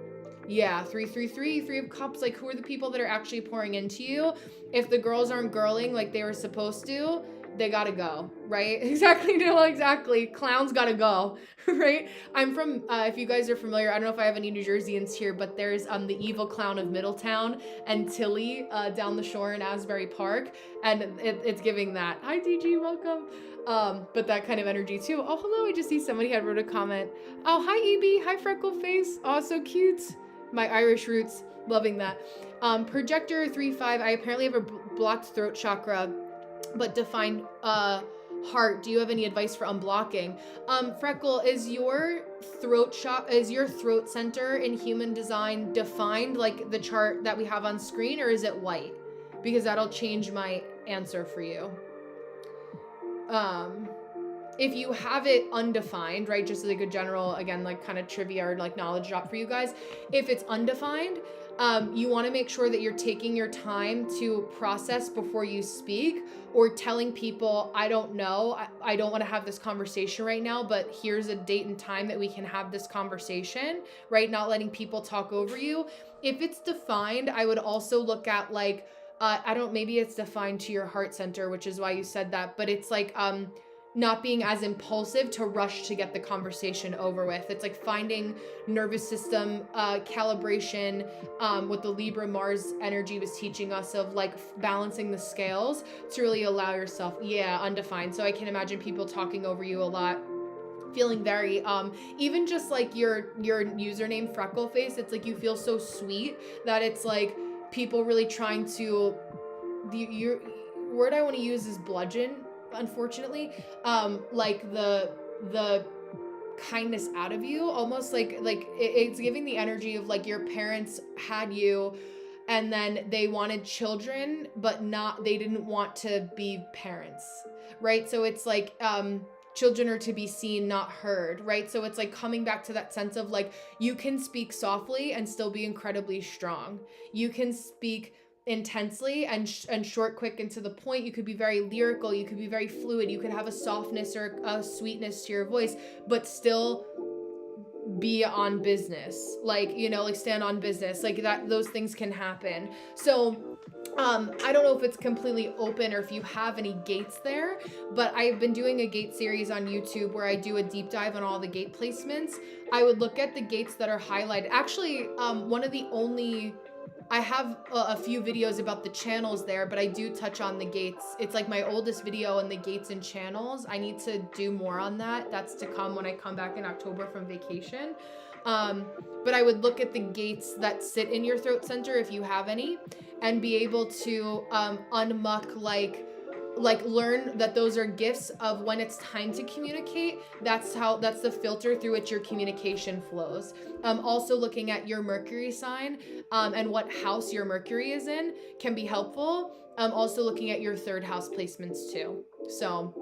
Yeah, 333, Three of Cups. Like, who are the people that are actually pouring into you? If the girls aren't girling like they were supposed to, they gotta go, right? Exactly, no, exactly. Clowns gotta go, right? I'm from, if you guys are familiar, I don't know if I have any New Jerseyans here, but there's the evil clown of Middletown and Tilly down the shore in Asbury Park, and it's giving that. Hi, DG, welcome. But that kind of energy too. Oh, hello, I just see somebody had wrote a comment. Oh, hi, EB, hi, freckle face. Oh, so cute. My Irish roots, loving that. Projector 3-5, I apparently have a blocked throat chakra, but defined heart. Do you have any advice for unblocking? Freckle, is your throat center in human design defined like the chart that we have on screen, or is it white? Because that'll change my answer for you. If you have it undefined, right, just like a general, again, like kind of trivia or like knowledge drop for you guys, if it's undefined, you want to make sure that you're taking your time to process before you speak, or telling people, I don't know, I don't want to have this conversation right now, but here's a date and time that we can have this conversation, right? Not letting people talk over you. If it's defined, I would also look at like, maybe it's defined to your heart center, which is why you said that, but it's like, not being as impulsive to rush to get the conversation over with. It's like finding nervous system calibration, what the Libra Mars energy was teaching us of like balancing the scales to really allow yourself, undefined. So I can imagine people talking over you a lot, feeling very even just like your username Freckleface, it's like you feel so sweet that it's like people really trying to, your word I want to use is bludgeon, unfortunately, like the kindness out of you, almost like it's giving the energy of like your parents had you and then they wanted children, but they didn't want to be parents, right? So it's like children are to be seen, not heard, right? So it's like coming back to that sense of like, you can speak softly and still be incredibly strong. You can speak intensely and short, quick, and to the point. You could be very lyrical, you could be very fluid, you could have a softness or a sweetness to your voice, but still be on business, like, you know, like stand on business, like that. Those things can happen. So I don't know if it's completely open or if you have any gates there, but I've been doing a gate series on YouTube where I do a deep dive on all the gate placements. I would look at the gates that are highlighted. Actually, one of the only, I have a few videos about the channels there, but I do touch on the gates. It's like my oldest video on the gates and channels. I need to do more on that. That's to come when I come back in October from vacation. But I would look at the gates that sit in your throat center, if you have any, and be able to unmuck, like learn that those are gifts of when it's time to communicate. That's the filter through which your communication flows. Also looking at your Mercury sign and what house your Mercury is in can be helpful. Also looking at your third house placements too. So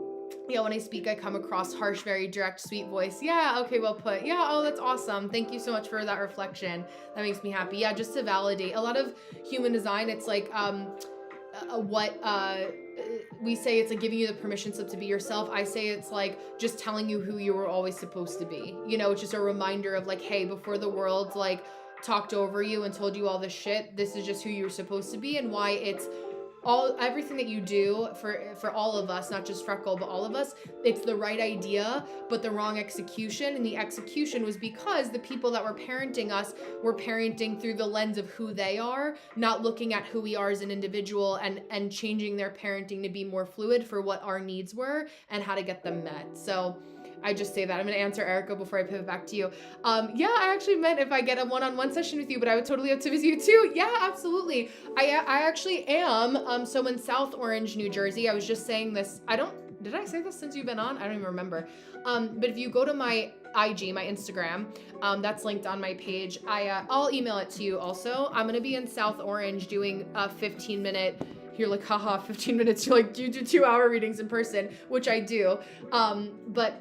yeah, when I speak, I come across harsh, very direct, sweet voice. Yeah, okay, well put. Yeah, oh, that's awesome. Thank you so much for that reflection. That makes me happy. Yeah, just to validate. A lot of human design, it's like we say it's like giving you the permission slip to be yourself. I say it's like just telling you who you were always supposed to be. You know, it's just a reminder of like, hey, before the world like talked over you and told you all this shit, this is just who you're supposed to be, and why it's everything that you do for all of us, not just Freckle, but all of us, it's the right idea, but the wrong execution. And the execution was because the people that were parenting us were parenting through the lens of who they are, not looking at who we are as an individual and changing their parenting to be more fluid for what our needs were and how to get them met. So I just say that. I'm going to answer Erica before I pivot back to you. Yeah, I actually meant if I get a one-on-one session with you, but I would totally have to visit you too. Yeah, absolutely. I actually am. So in South Orange, New Jersey, I was just saying this. Did I say this since you've been on? I don't even remember. But if you go to my IG, my Instagram, that's linked on my page. I'll email it to you also. I'm going to be in South Orange doing a 15-minute, you're like, haha, 15 minutes. You're like, do you do 2-hour readings in person? Which I do. But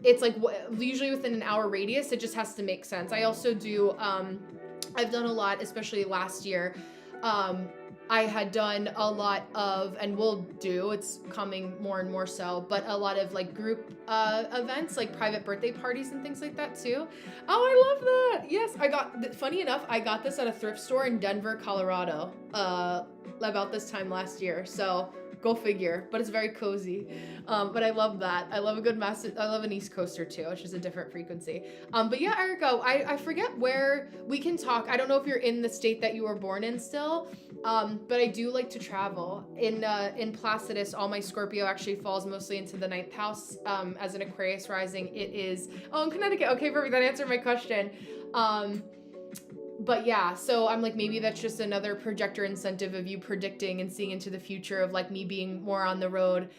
it's like usually within an hour radius. It just has to make sense. I also do, I've done a lot, especially last year, I had done a lot of, and will do, it's coming more and more so, but a lot of like group events, like private birthday parties and things like that too. Oh, I love that. Yes, funny enough, I got this at a thrift store in Denver, Colorado, about this time last year. So go figure, but it's very cozy. But I love that. I love a good I love an East Coaster too. It's just a different frequency. But yeah, Erica, I forget where we can talk. I don't know if you're in the state that you were born in still. But I do like to travel. In Placidus, all my Scorpio actually falls mostly into the 9th house. As an Aquarius rising, it is, in Connecticut. Okay, perfect. That answered my question. But yeah, so I'm like, maybe that's just another projector incentive of you predicting and seeing into the future of like me being more on the road,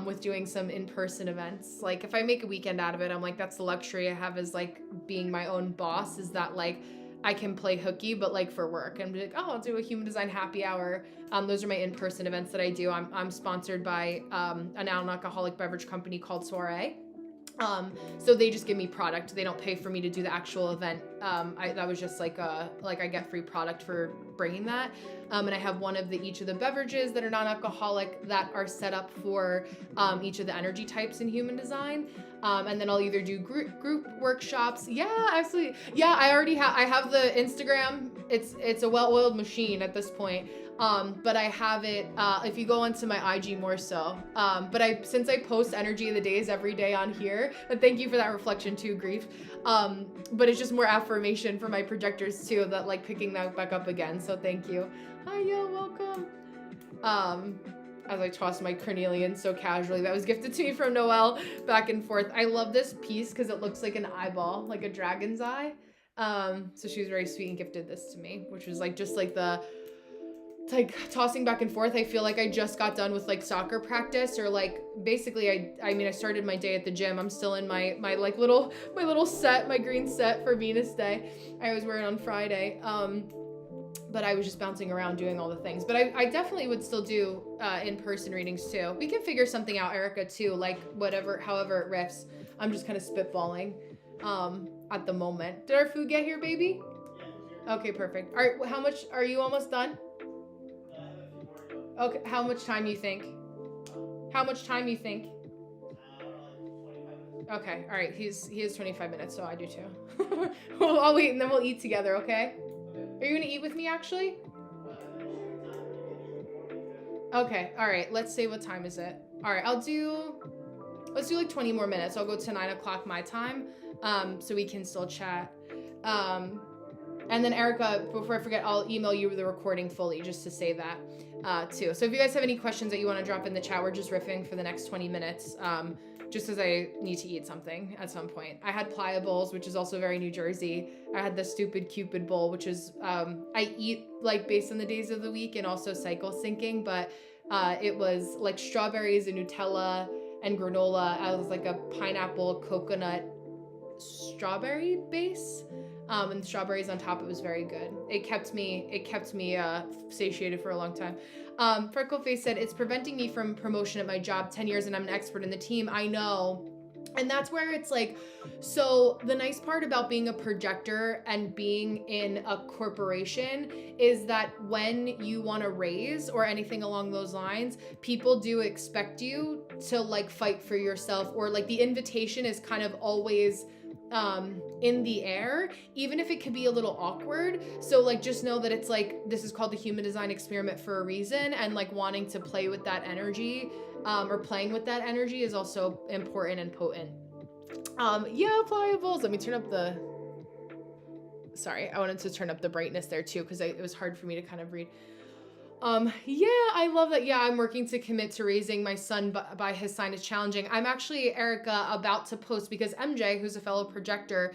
with doing some in-person events. Like if I make a weekend out of it, I'm like, that's the luxury I have, is like being my own boss, is that like I can play hooky, but like for work, and be like, oh, I'll do a human design happy hour. Those are my in-person events that I do. I'm sponsored by a non-alcoholic beverage company called Soiree. So they just give me product. They don't pay for me to do the actual event. That was just like I get free product for bringing that. And I have one of each of the beverages that are non-alcoholic that are set up for each of the energy types in human design. And then I'll either do group workshops. Yeah, absolutely. Yeah, I have the Instagram. It's a well-oiled machine at this point. But I have it, if you go onto my IG more so. But since I post energy of the days every day on here, and thank you for that reflection too, Grief. But it's just more affirmation for my projectors too, that like picking that back up again. So thank you. Hi, yo, welcome. As I toss my carnelian so casually, that was gifted to me from Noelle, back and forth. I love this piece because it looks like an eyeball, like a dragon's eye. So she was very sweet and gifted this to me, which was like just like it's like tossing back and forth. I feel like I just got done with like soccer practice, or like basically I started my day at the gym. I'm still in my like little set, my green set for Venus Day. I always wear it on Friday. But I was just bouncing around doing all the things. But I definitely would still do in-person readings too. We can figure something out, Erica, too, like however it riffs. I'm just kind of spitballing at the moment. Did our food get here, baby? Okay, perfect. All right, how much, are you almost done? Okay, how much time you think? How much time you think? Okay, all right, he has 25 minutes, so I do too. I'll wait and then we'll eat together, okay? Are you gonna eat with me, actually? Okay, all right, let's say, what time is it? All right, let's do like 20 more minutes. I'll go to 9 o'clock my time, so we can still chat. And then Erica, before I forget, I'll email you the recording fully, just to say that too. So if you guys have any questions that you want to drop in the chat, we're just riffing for the next 20 minutes, just as I need to eat something at some point. I had playa bowls, which is also very New Jersey. I had the stupid Cupid bowl, which is, I eat like based on the days of the week and also cycle syncing, but it was like strawberries and Nutella and granola as like a pineapple coconut strawberry base. And strawberries on top. It was very good. It kept me satiated for a long time. Freckleface said, it's preventing me from promotion at my job, 10 years and I'm an expert in the team. I know. And that's where it's like, so the nice part about being a projector and being in a corporation is that when you want to raise or anything along those lines, people do expect you to like fight for yourself, or like the invitation is kind of always in the air, even if it could be a little awkward. So like, just know that it's like, this is called the human design experiment for a reason, and like wanting to play with that energy, or playing with that energy is also important and potent. Yeah, pliables. Let me turn up the, sorry, I wanted to turn up the brightness there too, because it was hard for me to kind of read. Yeah, I love that. Yeah, I'm working to commit to raising my son by his sign is challenging. I'm actually, Erica, about to post, because MJ, who's a fellow projector,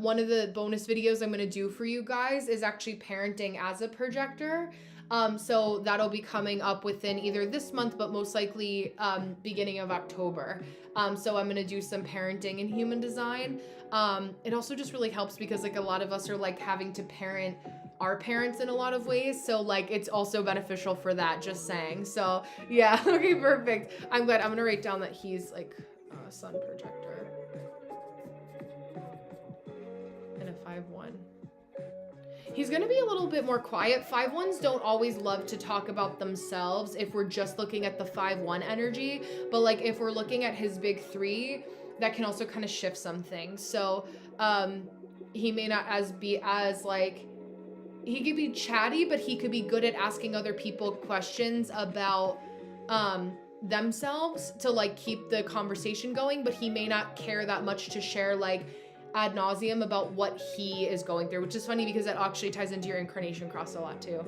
one of the bonus videos I'm going to do for you guys is actually parenting as a projector. So that'll be coming up within either this month, but most likely beginning of October. So I'm going to do some parenting in human design. It also just really helps because like a lot of us are like having to parent our parents in a lot of ways. So like, it's also beneficial for that, just saying. So yeah, okay, perfect. I'm glad. I'm going to write down that he's like a sun projector and a 5-1. He's going to be a little bit more quiet. 5-1s don't always love to talk about themselves if we're just looking at the 5-1 energy. But like if we're looking at his big 3, that can also kind of shift some things. So he may not be as like, he could be chatty, but he could be good at asking other people questions about themselves to like keep the conversation going, but he may not care that much to share like ad nauseum about what he is going through, which is funny because that actually ties into your incarnation cross a lot too.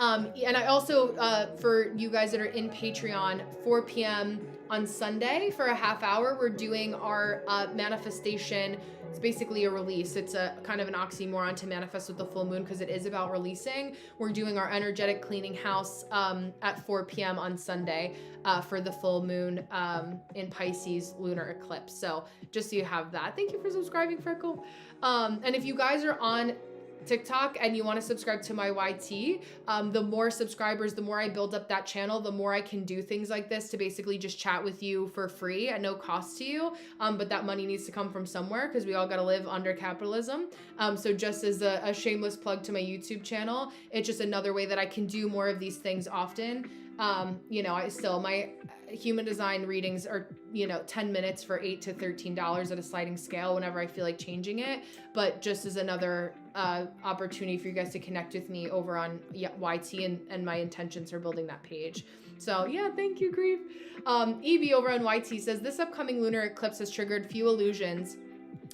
And I also, for you guys that are in Patreon, 4 p.m. on Sunday for a half hour, we're doing our manifestation. It's basically a release. It's a kind of an oxymoron to manifest with the full moon because it is about releasing. We're doing our energetic cleaning house at 4 p.m. on Sunday for the full moon in Pisces lunar eclipse. So just so you have that. Thank you for subscribing, Freckle. And if you guys are on TikTok and you want to subscribe to my YT, the more subscribers, the more I build up that channel, the more I can do things like this to basically just chat with you for free at no cost to you. But that money needs to come from somewhere because we all got to live under capitalism. So just as a shameless plug to my YouTube channel, it's just another way that I can do more of these things often. My human design readings are, 10 minutes for $8 to $13 at a sliding scale whenever I feel like changing it. But just as another opportunity for you guys to connect with me over on YT and my intentions for building that page. So yeah, thank you, Grief. Evie over on YT says, this upcoming lunar eclipse has triggered few illusions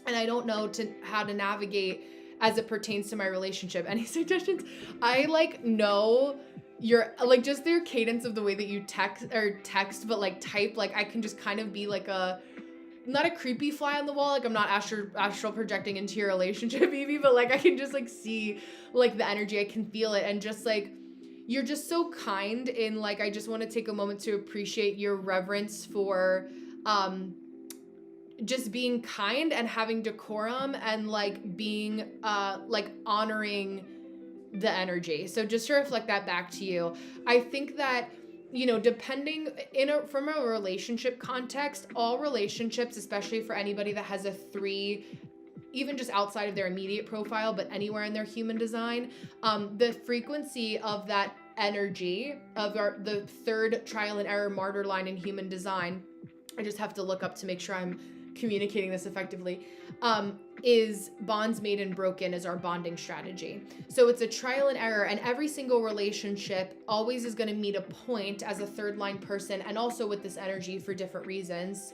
and I don't know how to navigate as it pertains to my relationship. Any suggestions? I know your just your cadence of the way that you text but like type, like I can just kind of be like not a creepy fly on the wall, like I'm not astral projecting into your relationship, Evie, but like I can just like see like the energy, I can feel it, and just like you're just so kind in like I just want to take a moment to appreciate your reverence for just being kind and having decorum and like being like honoring the energy. So just to reflect that back to you, I think that depending from a relationship context, all relationships, especially for anybody that has a 3, even just outside of their immediate profile, but anywhere in their human design, the frequency of that energy of the 3rd trial and error martyr line in human design, I just have to look up to make sure I'm communicating this effectively, is bonds made and broken is our bonding strategy. So it's a trial and error, and every single relationship always is going to meet a point as a 3rd line person, and also with this energy for different reasons.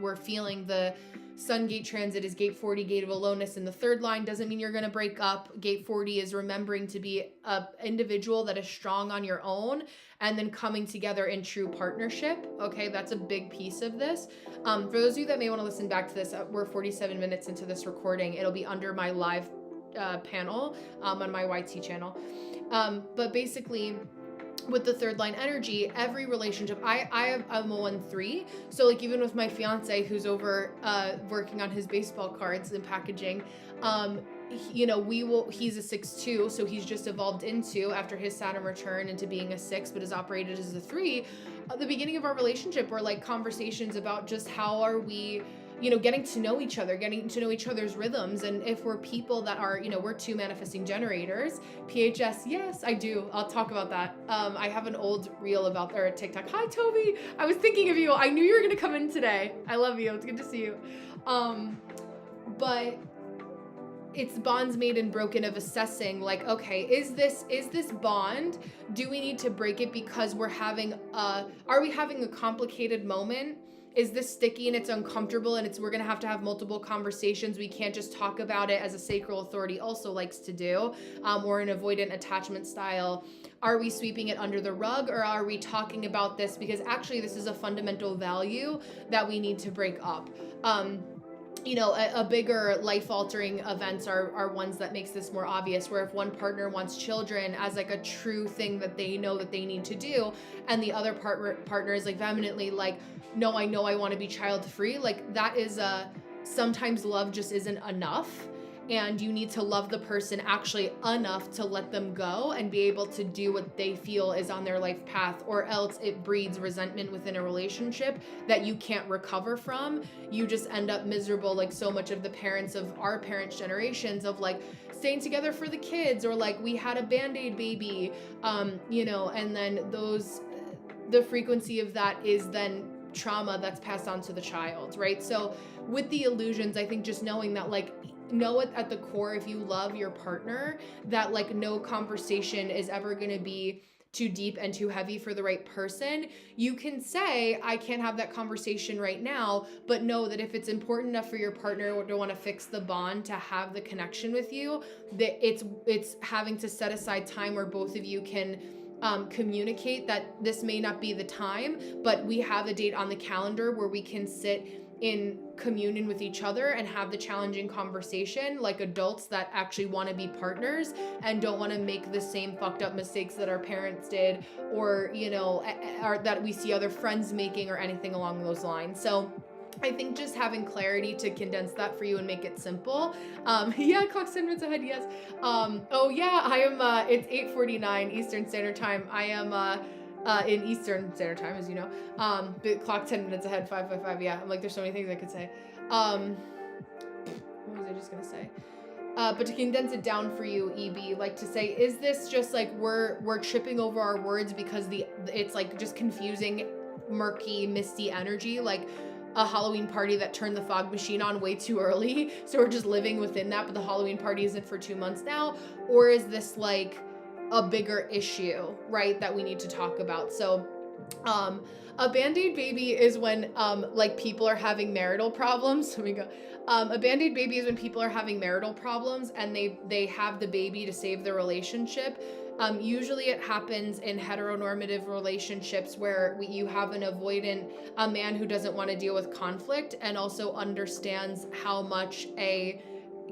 We're feeling the Sun gate transit is gate 40, gate of aloneness in the 3rd line. Doesn't mean you're going to break up. Gate 40 is remembering to be an individual that is strong on your own and then coming together in true partnership. Okay, that's a big piece of this. For those of you that may want to listen back to this, we're 47 minutes into this recording. It'll be under my live panel on my YT channel. But basically, with the 3rd line energy, every relationship, I'm a 1-3. So like even with my fiance who's over working on his baseball cards and packaging, he's a 6-2, so he's just evolved into, after his Saturn return, into being a 6, but is operated as a 3. At the beginning of our relationship were like conversations about just how are we, getting to know each other, getting to know each other's rhythms. And if we're people that are, we're 2 manifesting generators, PHS, yes, I do. I'll talk about that. I have an old reel about there at TikTok. Hi, Toby. I was thinking of you. I knew you were going to come in today. I love you. It's good to see you. But it's bonds made and broken of assessing like, okay, is this bond, do we need to break it because are we having a complicated moment? Is this sticky and it's uncomfortable and we're going to have multiple conversations? We can't just talk about it as a sacral authority also likes to do, or an avoidant attachment style. Are we sweeping it under the rug, or are we talking about this because actually this is a fundamental value that we need to break up? A bigger life-altering events are ones that makes this more obvious, where if one partner wants children as like a true thing that they know that they need to do, and the other partner is like vehemently like, no, I know I want to be child-free, like that is sometimes love just isn't enough. And you need to love the person actually enough to let them go and be able to do what they feel is on their life path, or else it breeds resentment within a relationship that you can't recover from. You just end up miserable, like so much of the parents of our parents' generations of like staying together for the kids, or like we had a Band-Aid baby, you know, and then the frequency of that is then trauma that's passed on to the child, right? So with the illusions, I think just knowing that, like, know it at the core, if you love your partner, that like no conversation is ever going to be too deep and too heavy for the right person. You can say, I can't have that conversation right now, but know that if it's important enough for your partner to want to fix the bond, to have the connection with you, that it's having to set aside time where both of you can communicate that this may not be the time, but we have a date on the calendar where we can sit in communion with each other and have the challenging conversation like adults that actually want to be partners and don't want to make the same fucked up mistakes that our parents did, or, you know, or that we see other friends making, or anything along those lines. So I think just having clarity to condense that for you and make it simple. Yeah, clock's 10 minutes ahead, yes. Oh yeah, I am, it's 8:49 Eastern Standard Time. I am, in Eastern Standard Time, as you know. The clock 10 minutes ahead, 5:55. Yeah, I'm like, there's so many things I could say. What was I just gonna say? But to condense it down for you, EB, like to say, is this just like we're tripping over our words because it's like just confusing, murky, misty energy, like a Halloween party that turned the fog machine on way too early, so we're just living within that, but the Halloween party isn't for 2 months now? Or is this like a bigger issue, right, that we need to talk about? So a Band-Aid baby is when like people are having marital problems. Let me go. A Band-Aid baby is when people are having marital problems and they have the baby to save the relationship. Usually it happens in heteronormative relationships where you have an avoidant, a man who doesn't want to deal with conflict and also understands how much a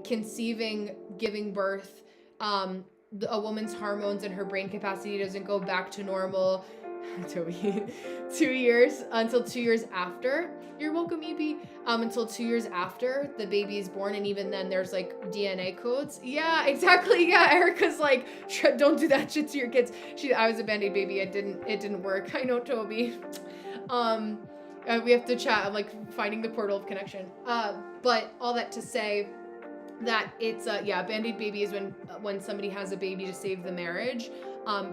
conceiving, giving birth, a woman's hormones and her brain capacity doesn't go back to normal Toby 2 years until 2 years after. You're welcome, EB. Until 2 years after the baby is born, and even then there's like DNA codes. Yeah, exactly. Yeah, Erica's like, don't do that shit to your kids. I was a Band-Aid baby. It didn't work. I know, Toby. We have to chat. I'm like finding the portal of connection. But all that to say that it's Band-Aid baby is when somebody has a baby to save the marriage,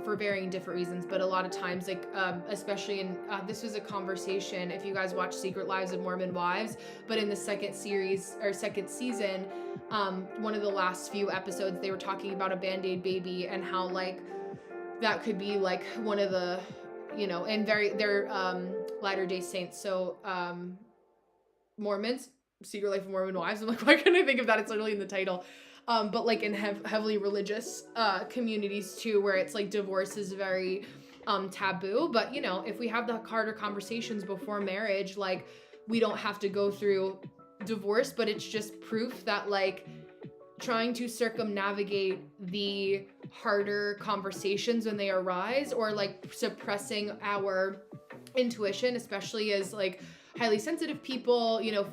for varying different reasons. But a lot of times, like especially in this was a conversation, if you guys watch Secret Lives of Mormon Wives, but in the second season, one of the last few episodes, they were talking about a Band-Aid baby and how like that could be like one of the, you know, and they're Latter-day Saints, so Mormons, Secret Life of Mormon Wives. I'm like, why couldn't I think of that? It's literally in the title. But like in heavily religious communities too, where it's like divorce is very taboo. But you know, if we have the harder conversations before marriage, like we don't have to go through divorce, but it's just proof that like trying to circumnavigate the harder conversations when they arise, or like suppressing our intuition, especially as like highly sensitive people, you know,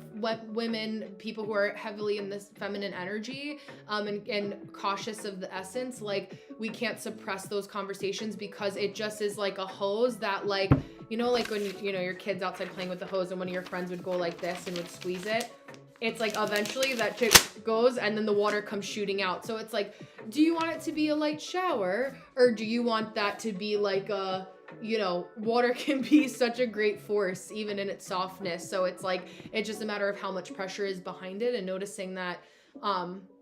women, people who are heavily in this feminine energy, and cautious of the essence, like we can't suppress those conversations because it just is like a hose that like, you know, like when, you know, your kid's outside playing with the hose and one of your friends would go like this and would squeeze it. It's like eventually that chick goes and then the water comes shooting out. So it's like, do you want it to be a light shower, or do you want that to be like a, you know, water can be such a great force even in its softness. So it's like, it's just a matter of how much pressure is behind it, and noticing that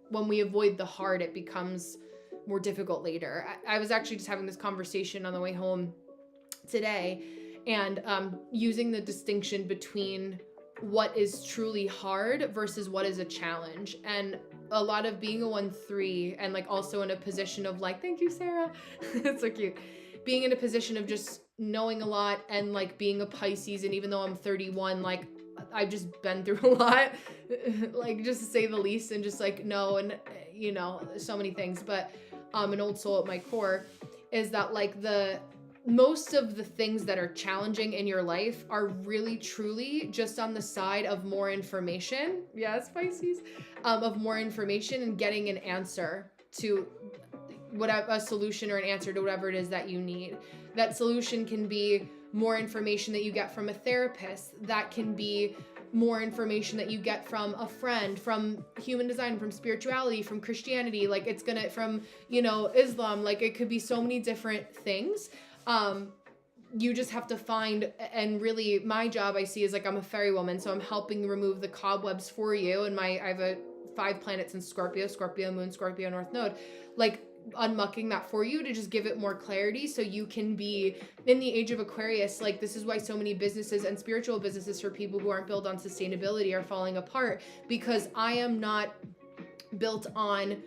when we avoid the hard, it becomes more difficult later. I was actually just having this conversation on the way home today, and using the distinction between what is truly hard versus what is a challenge. And a lot of being a 1-3 and like also in a position of like, thank you, Sarah. That's so cute. Being in a position of just knowing a lot and like being a Pisces, and even though I'm 31, like I've just been through a lot, like just to say the least, and just like know, and you know, so many things. But an old soul at my core is that like most of the things that are challenging in your life are really truly just on the side of more information. Yes, Pisces, of more information and getting an answer to whatever, a solution or an answer to whatever it is that you need. That solution can be more information that you get from a therapist. That can be more information that you get from a friend, from human design, from spirituality, from Christianity, like it's gonna, from, you know, Islam, like it could be so many different things. You just have to find, and really my job I see is like I'm a fairy woman, so I'm helping remove the cobwebs for you. And I have a 5 planets in Scorpio, Scorpio moon, Scorpio north node, like unmucking that for you to just give it more clarity so you can be in the age of Aquarius. Like this is why so many businesses and spiritual businesses for people who aren't built on sustainability are falling apart, because I am not built on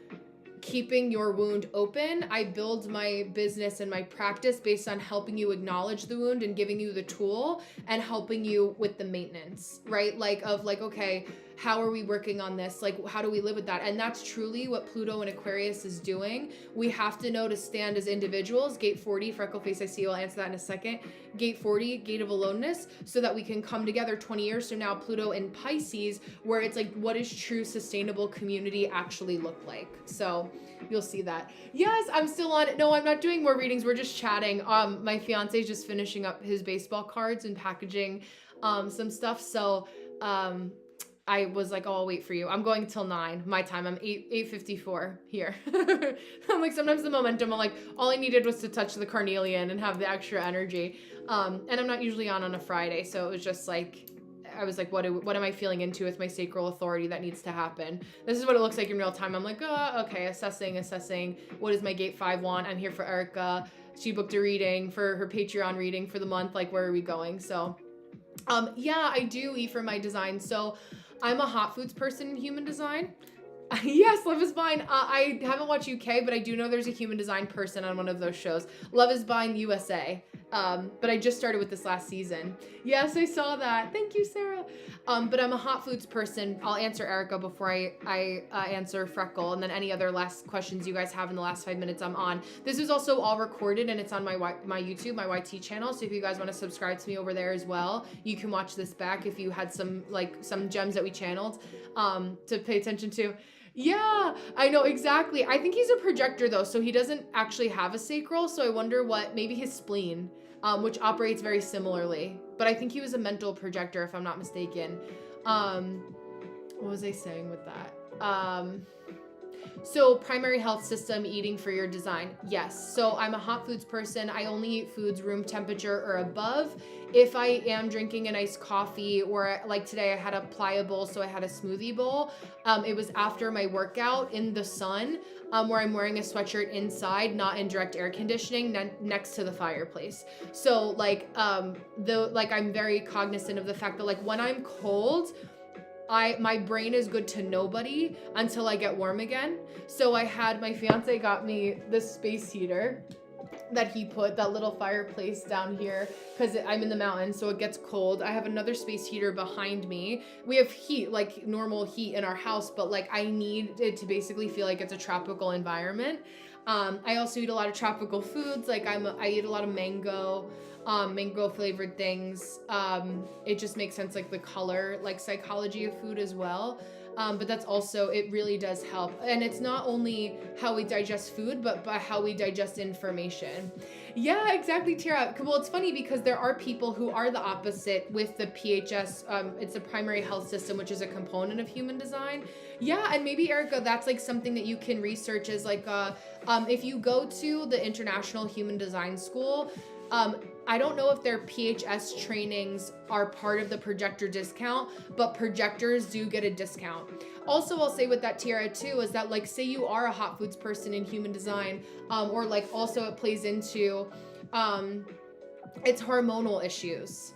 keeping your wound open. I build my business and my practice based on helping you acknowledge the wound and giving you the tool and helping you with the maintenance, right? Like of like, okay, how are we working on this? Like, how do we live with that? And that's truly what Pluto and Aquarius is doing. We have to know to stand as individuals. Gate 40, freckle face, I see, I'll answer that in a second. Gate 40, gate of aloneness, so that we can come together 20 years from now, Pluto in Pisces, where it's like, what does true sustainable community actually look like? So you'll see that. Yes, I'm still on it. No, I'm not doing more readings. We're just chatting. My fiance is just finishing up his baseball cards and packaging some stuff. So I was like, oh, I'll wait for you. I'm going till 9 my time. I'm 8:54 here. I'm like, sometimes the momentum, I'm like, all I needed was to touch the carnelian and have the extra energy. And I'm not usually on a Friday. So it was just like, I was like, what am I feeling into with my sacral authority that needs to happen? This is what it looks like in real time. I'm like, oh, okay, assessing. What does my gate 5 want? I'm here for Erica. She booked a reading for her Patreon reading for the month. Like, where are we going? So, yeah, I do eat for my design. So I'm a hot foods person in human design. Yes, Love is Blind. I haven't watched UK, but I do know there's a human design person on one of those shows. Love is Blind USA. But I just started with this last season. Yes, I saw that. Thank you, Sarah. But I'm a hot foods person. I'll answer Erica before I answer Freckle, and then any other last questions you guys have in the last 5 minutes I'm on. This is also all recorded, and it's on my YouTube, my YT channel. So if you guys want to subscribe to me over there as well, you can watch this back if you had some gems that we channeled to pay attention to. Yeah, I know, exactly. I think he's a projector though, so he doesn't actually have a sacral, so I wonder what, maybe his spleen, which operates very similarly. But I think he was a mental projector, if I'm not mistaken. What was I saying with that? So primary health system, eating for your design. Yes. So I'm a hot foods person. I only eat foods room temperature or above. If I am drinking an iced coffee, or like today I had a pliable, so I had a smoothie bowl. It was after my workout in the sun, where I'm wearing a sweatshirt inside, not in direct air conditioning, next to the fireplace. So like, I'm very cognizant of the fact that like when I'm cold, my brain is good to nobody until I get warm again. So my fiance got me this space heater that he put, that little fireplace down here, because I'm in the mountains, so it gets cold. I have another space heater behind me. We have heat, like normal heat in our house, but like I need it to basically feel like it's a tropical environment. I also eat a lot of tropical foods. Like I eat a lot of mango flavored things. It just makes sense, like the color, like psychology of food as well. But that's also, it really does help. And it's not only how we digest food, but by how we digest information. Yeah, exactly, Tara. Well, it's funny because there are people who are the opposite with the PHS. It's a primary health system, which is a component of human design. Yeah, and maybe, Erica, that's like something that you can research is like, if you go to the International Human Design School, I don't know if their PHS trainings are part of the projector discount, but projectors do get a discount. Also, I'll say with that, Tiara, too, is that like, say you are a hot foods person in human design, or like also it plays into, it's hormonal issues.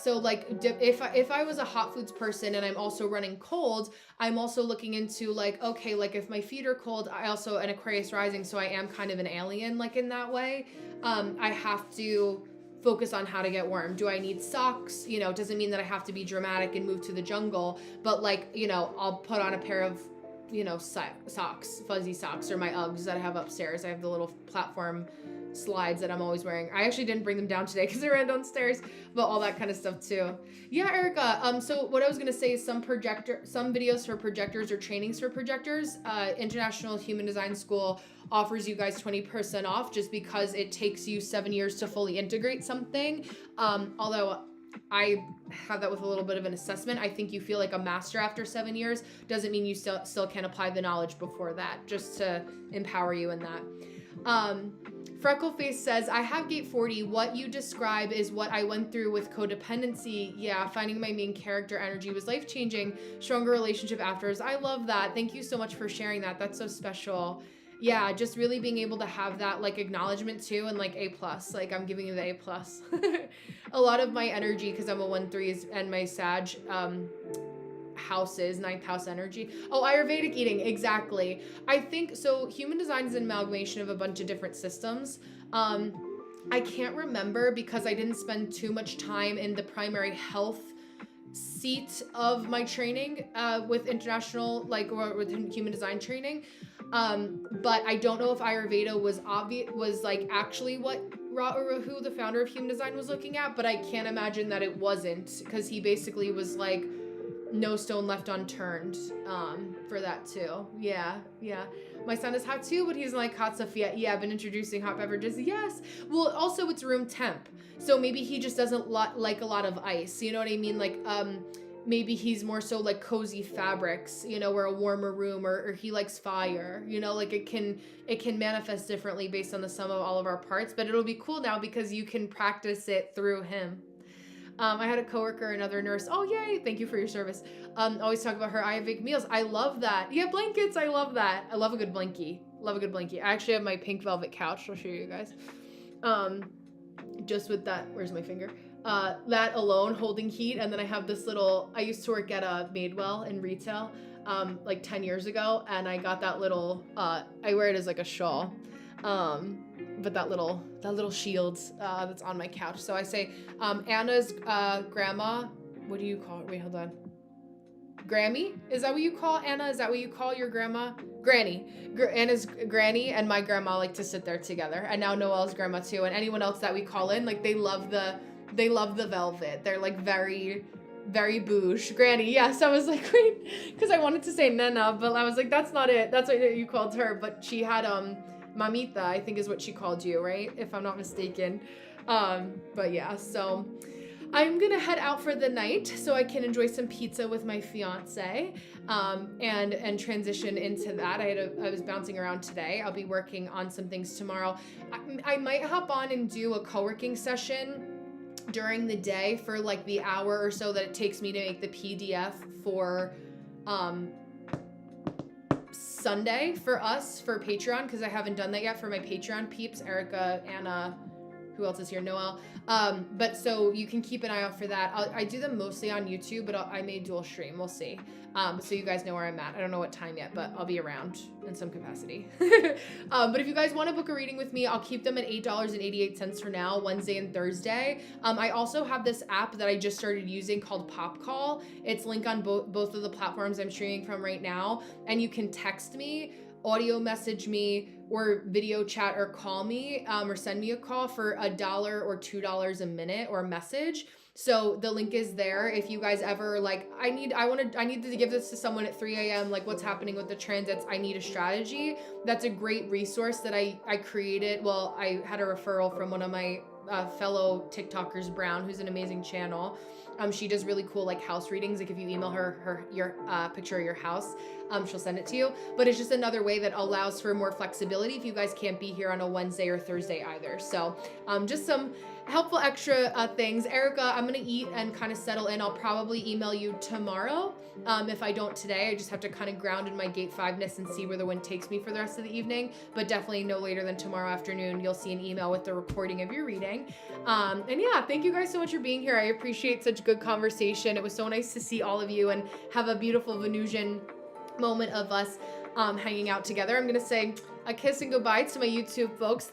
So like if I was a hot foods person and I'm also running cold, I'm also looking into like, okay, like if my feet are cold, I also an Aquarius rising, so I am kind of an alien like in that way. I have to focus on how to get warm. Do I need socks? You know, it doesn't mean that I have to be dramatic and move to the jungle, but like, you know, I'll put on a pair of, you know, socks, fuzzy socks, or my Uggs that I have upstairs. I have the little platform slides that I'm always wearing. I actually didn't bring them down today because I ran downstairs, but all that kind of stuff too. Yeah, Erica. So what I was gonna say is some videos for projectors or trainings for projectors. International Human Design School offers you guys 20% off just because it takes you 7 years to fully integrate something. Although I have that with a little bit of an assessment. I think you feel like a master after 7 years. Doesn't mean you still can apply the knowledge before that, just to empower you in that. Freckleface says, I have gate 40. What you describe is what I went through with codependency. Yeah, finding my main character energy was life-changing. Stronger relationship afterwards. I love that. Thank you so much for sharing that. That's so special. Yeah, just really being able to have that like acknowledgement too, and like A+. Like I'm giving you the A+. A lot of my energy, because I'm a 1/3 and my Sag houses, 9th house energy. Oh, Ayurvedic eating, exactly. I think so. Human design is an amalgamation of a bunch of different systems. I can't remember because I didn't spend too much time in the primary health seat of my training with international, like, or with human design training. But I don't know if Ayurveda was like actually what Rahu, the founder of human design, was looking at, but I can't imagine that it wasn't, because he basically was like, no stone left unturned for that too. Yeah. My son is hot too, but he's like hot stuff yet. Yeah, I've been introducing hot beverages. Yes. Well, also it's room temp, so maybe he just doesn't like a lot of ice. You know what I mean? Like maybe he's more so like cozy fabrics, you know, or a warmer room, or he likes fire. You know, like it can manifest differently based on the sum of all of our parts. But it'll be cool now because you can practice it through him. I had a coworker, another nurse. Oh, yay. Thank you for your service. Always talk about her Ayurvedic meals. I love that. Yeah, blankets. I love that. I love a good blankie. I actually have my pink velvet couch. I'll show you guys. Just with that, where's my finger? That alone holding heat. And then I have this little, I used to work at a Madewell in retail, like 10 years ago. And I got that little, I wear it as like a shawl. But that little shield that's on my couch. So I say Anna's grandma. What do you call it? Wait, hold on. Grammy? Is that what you call Anna? Is that what you call your grandma? Granny. Anna's granny and my grandma like to sit there together. And now Noelle's grandma too. And anyone else that we call in, like they love the velvet. They're like very, very bouge. Granny. Yes, I was like, wait, because I wanted to say Nana, but I was like, that's not it. That's what you called her. But she had Mamita, I think is what she called you, right? If I'm not mistaken. But yeah, so I'm gonna head out for the night so I can enjoy some pizza with my fiance, and transition into that. I was bouncing around today. I'll be working on some things tomorrow. I might hop on and do a co-working session during the day for like the hour or so that it takes me to make the PDF for Sunday for us for Patreon, because I haven't done that yet for my Patreon peeps, Erica, Anna, who else is here, Noelle. But so you can keep an eye out for that. I do them mostly on YouTube, but I may dual stream. We'll see. So you guys know where I'm at. I don't know what time yet, but I'll be around in some capacity. But if you guys want to book a reading with me, I'll keep them at $8.88 for now, Wednesday and Thursday. I also have this app that I just started using called Pop Call. It's linked on both of the platforms I'm streaming from right now. And you can text me, audio message me, or video chat or call me, or send me a call for $1 or $2 a minute or a message. So the link is there. If you guys ever like, I need to give this to someone at 3 a.m. like what's happening with the transits, I need a strategy. That's a great resource that I created. Well, I had a referral from one of my fellow TikTokers, Brown, who's an amazing channel. She does really cool like house readings. Like if you email her your picture of your house, she'll send it to you. But it's just another way that allows for more flexibility if you guys can't be here on a Wednesday or Thursday either. So just some helpful extra things. Erica, I'm gonna eat and kind of settle in. I'll probably email you tomorrow. If I don't today, I just have to kind of ground in my gate 5-ness and see where the wind takes me for the rest of the evening. But definitely no later than tomorrow afternoon, you'll see an email with the recording of your reading. And yeah, thank you guys so much for being here. I appreciate such good conversation. It was so nice to see all of you and have a beautiful Venusian moment of us hanging out together. I'm gonna say a kiss and goodbye to my YouTube folks.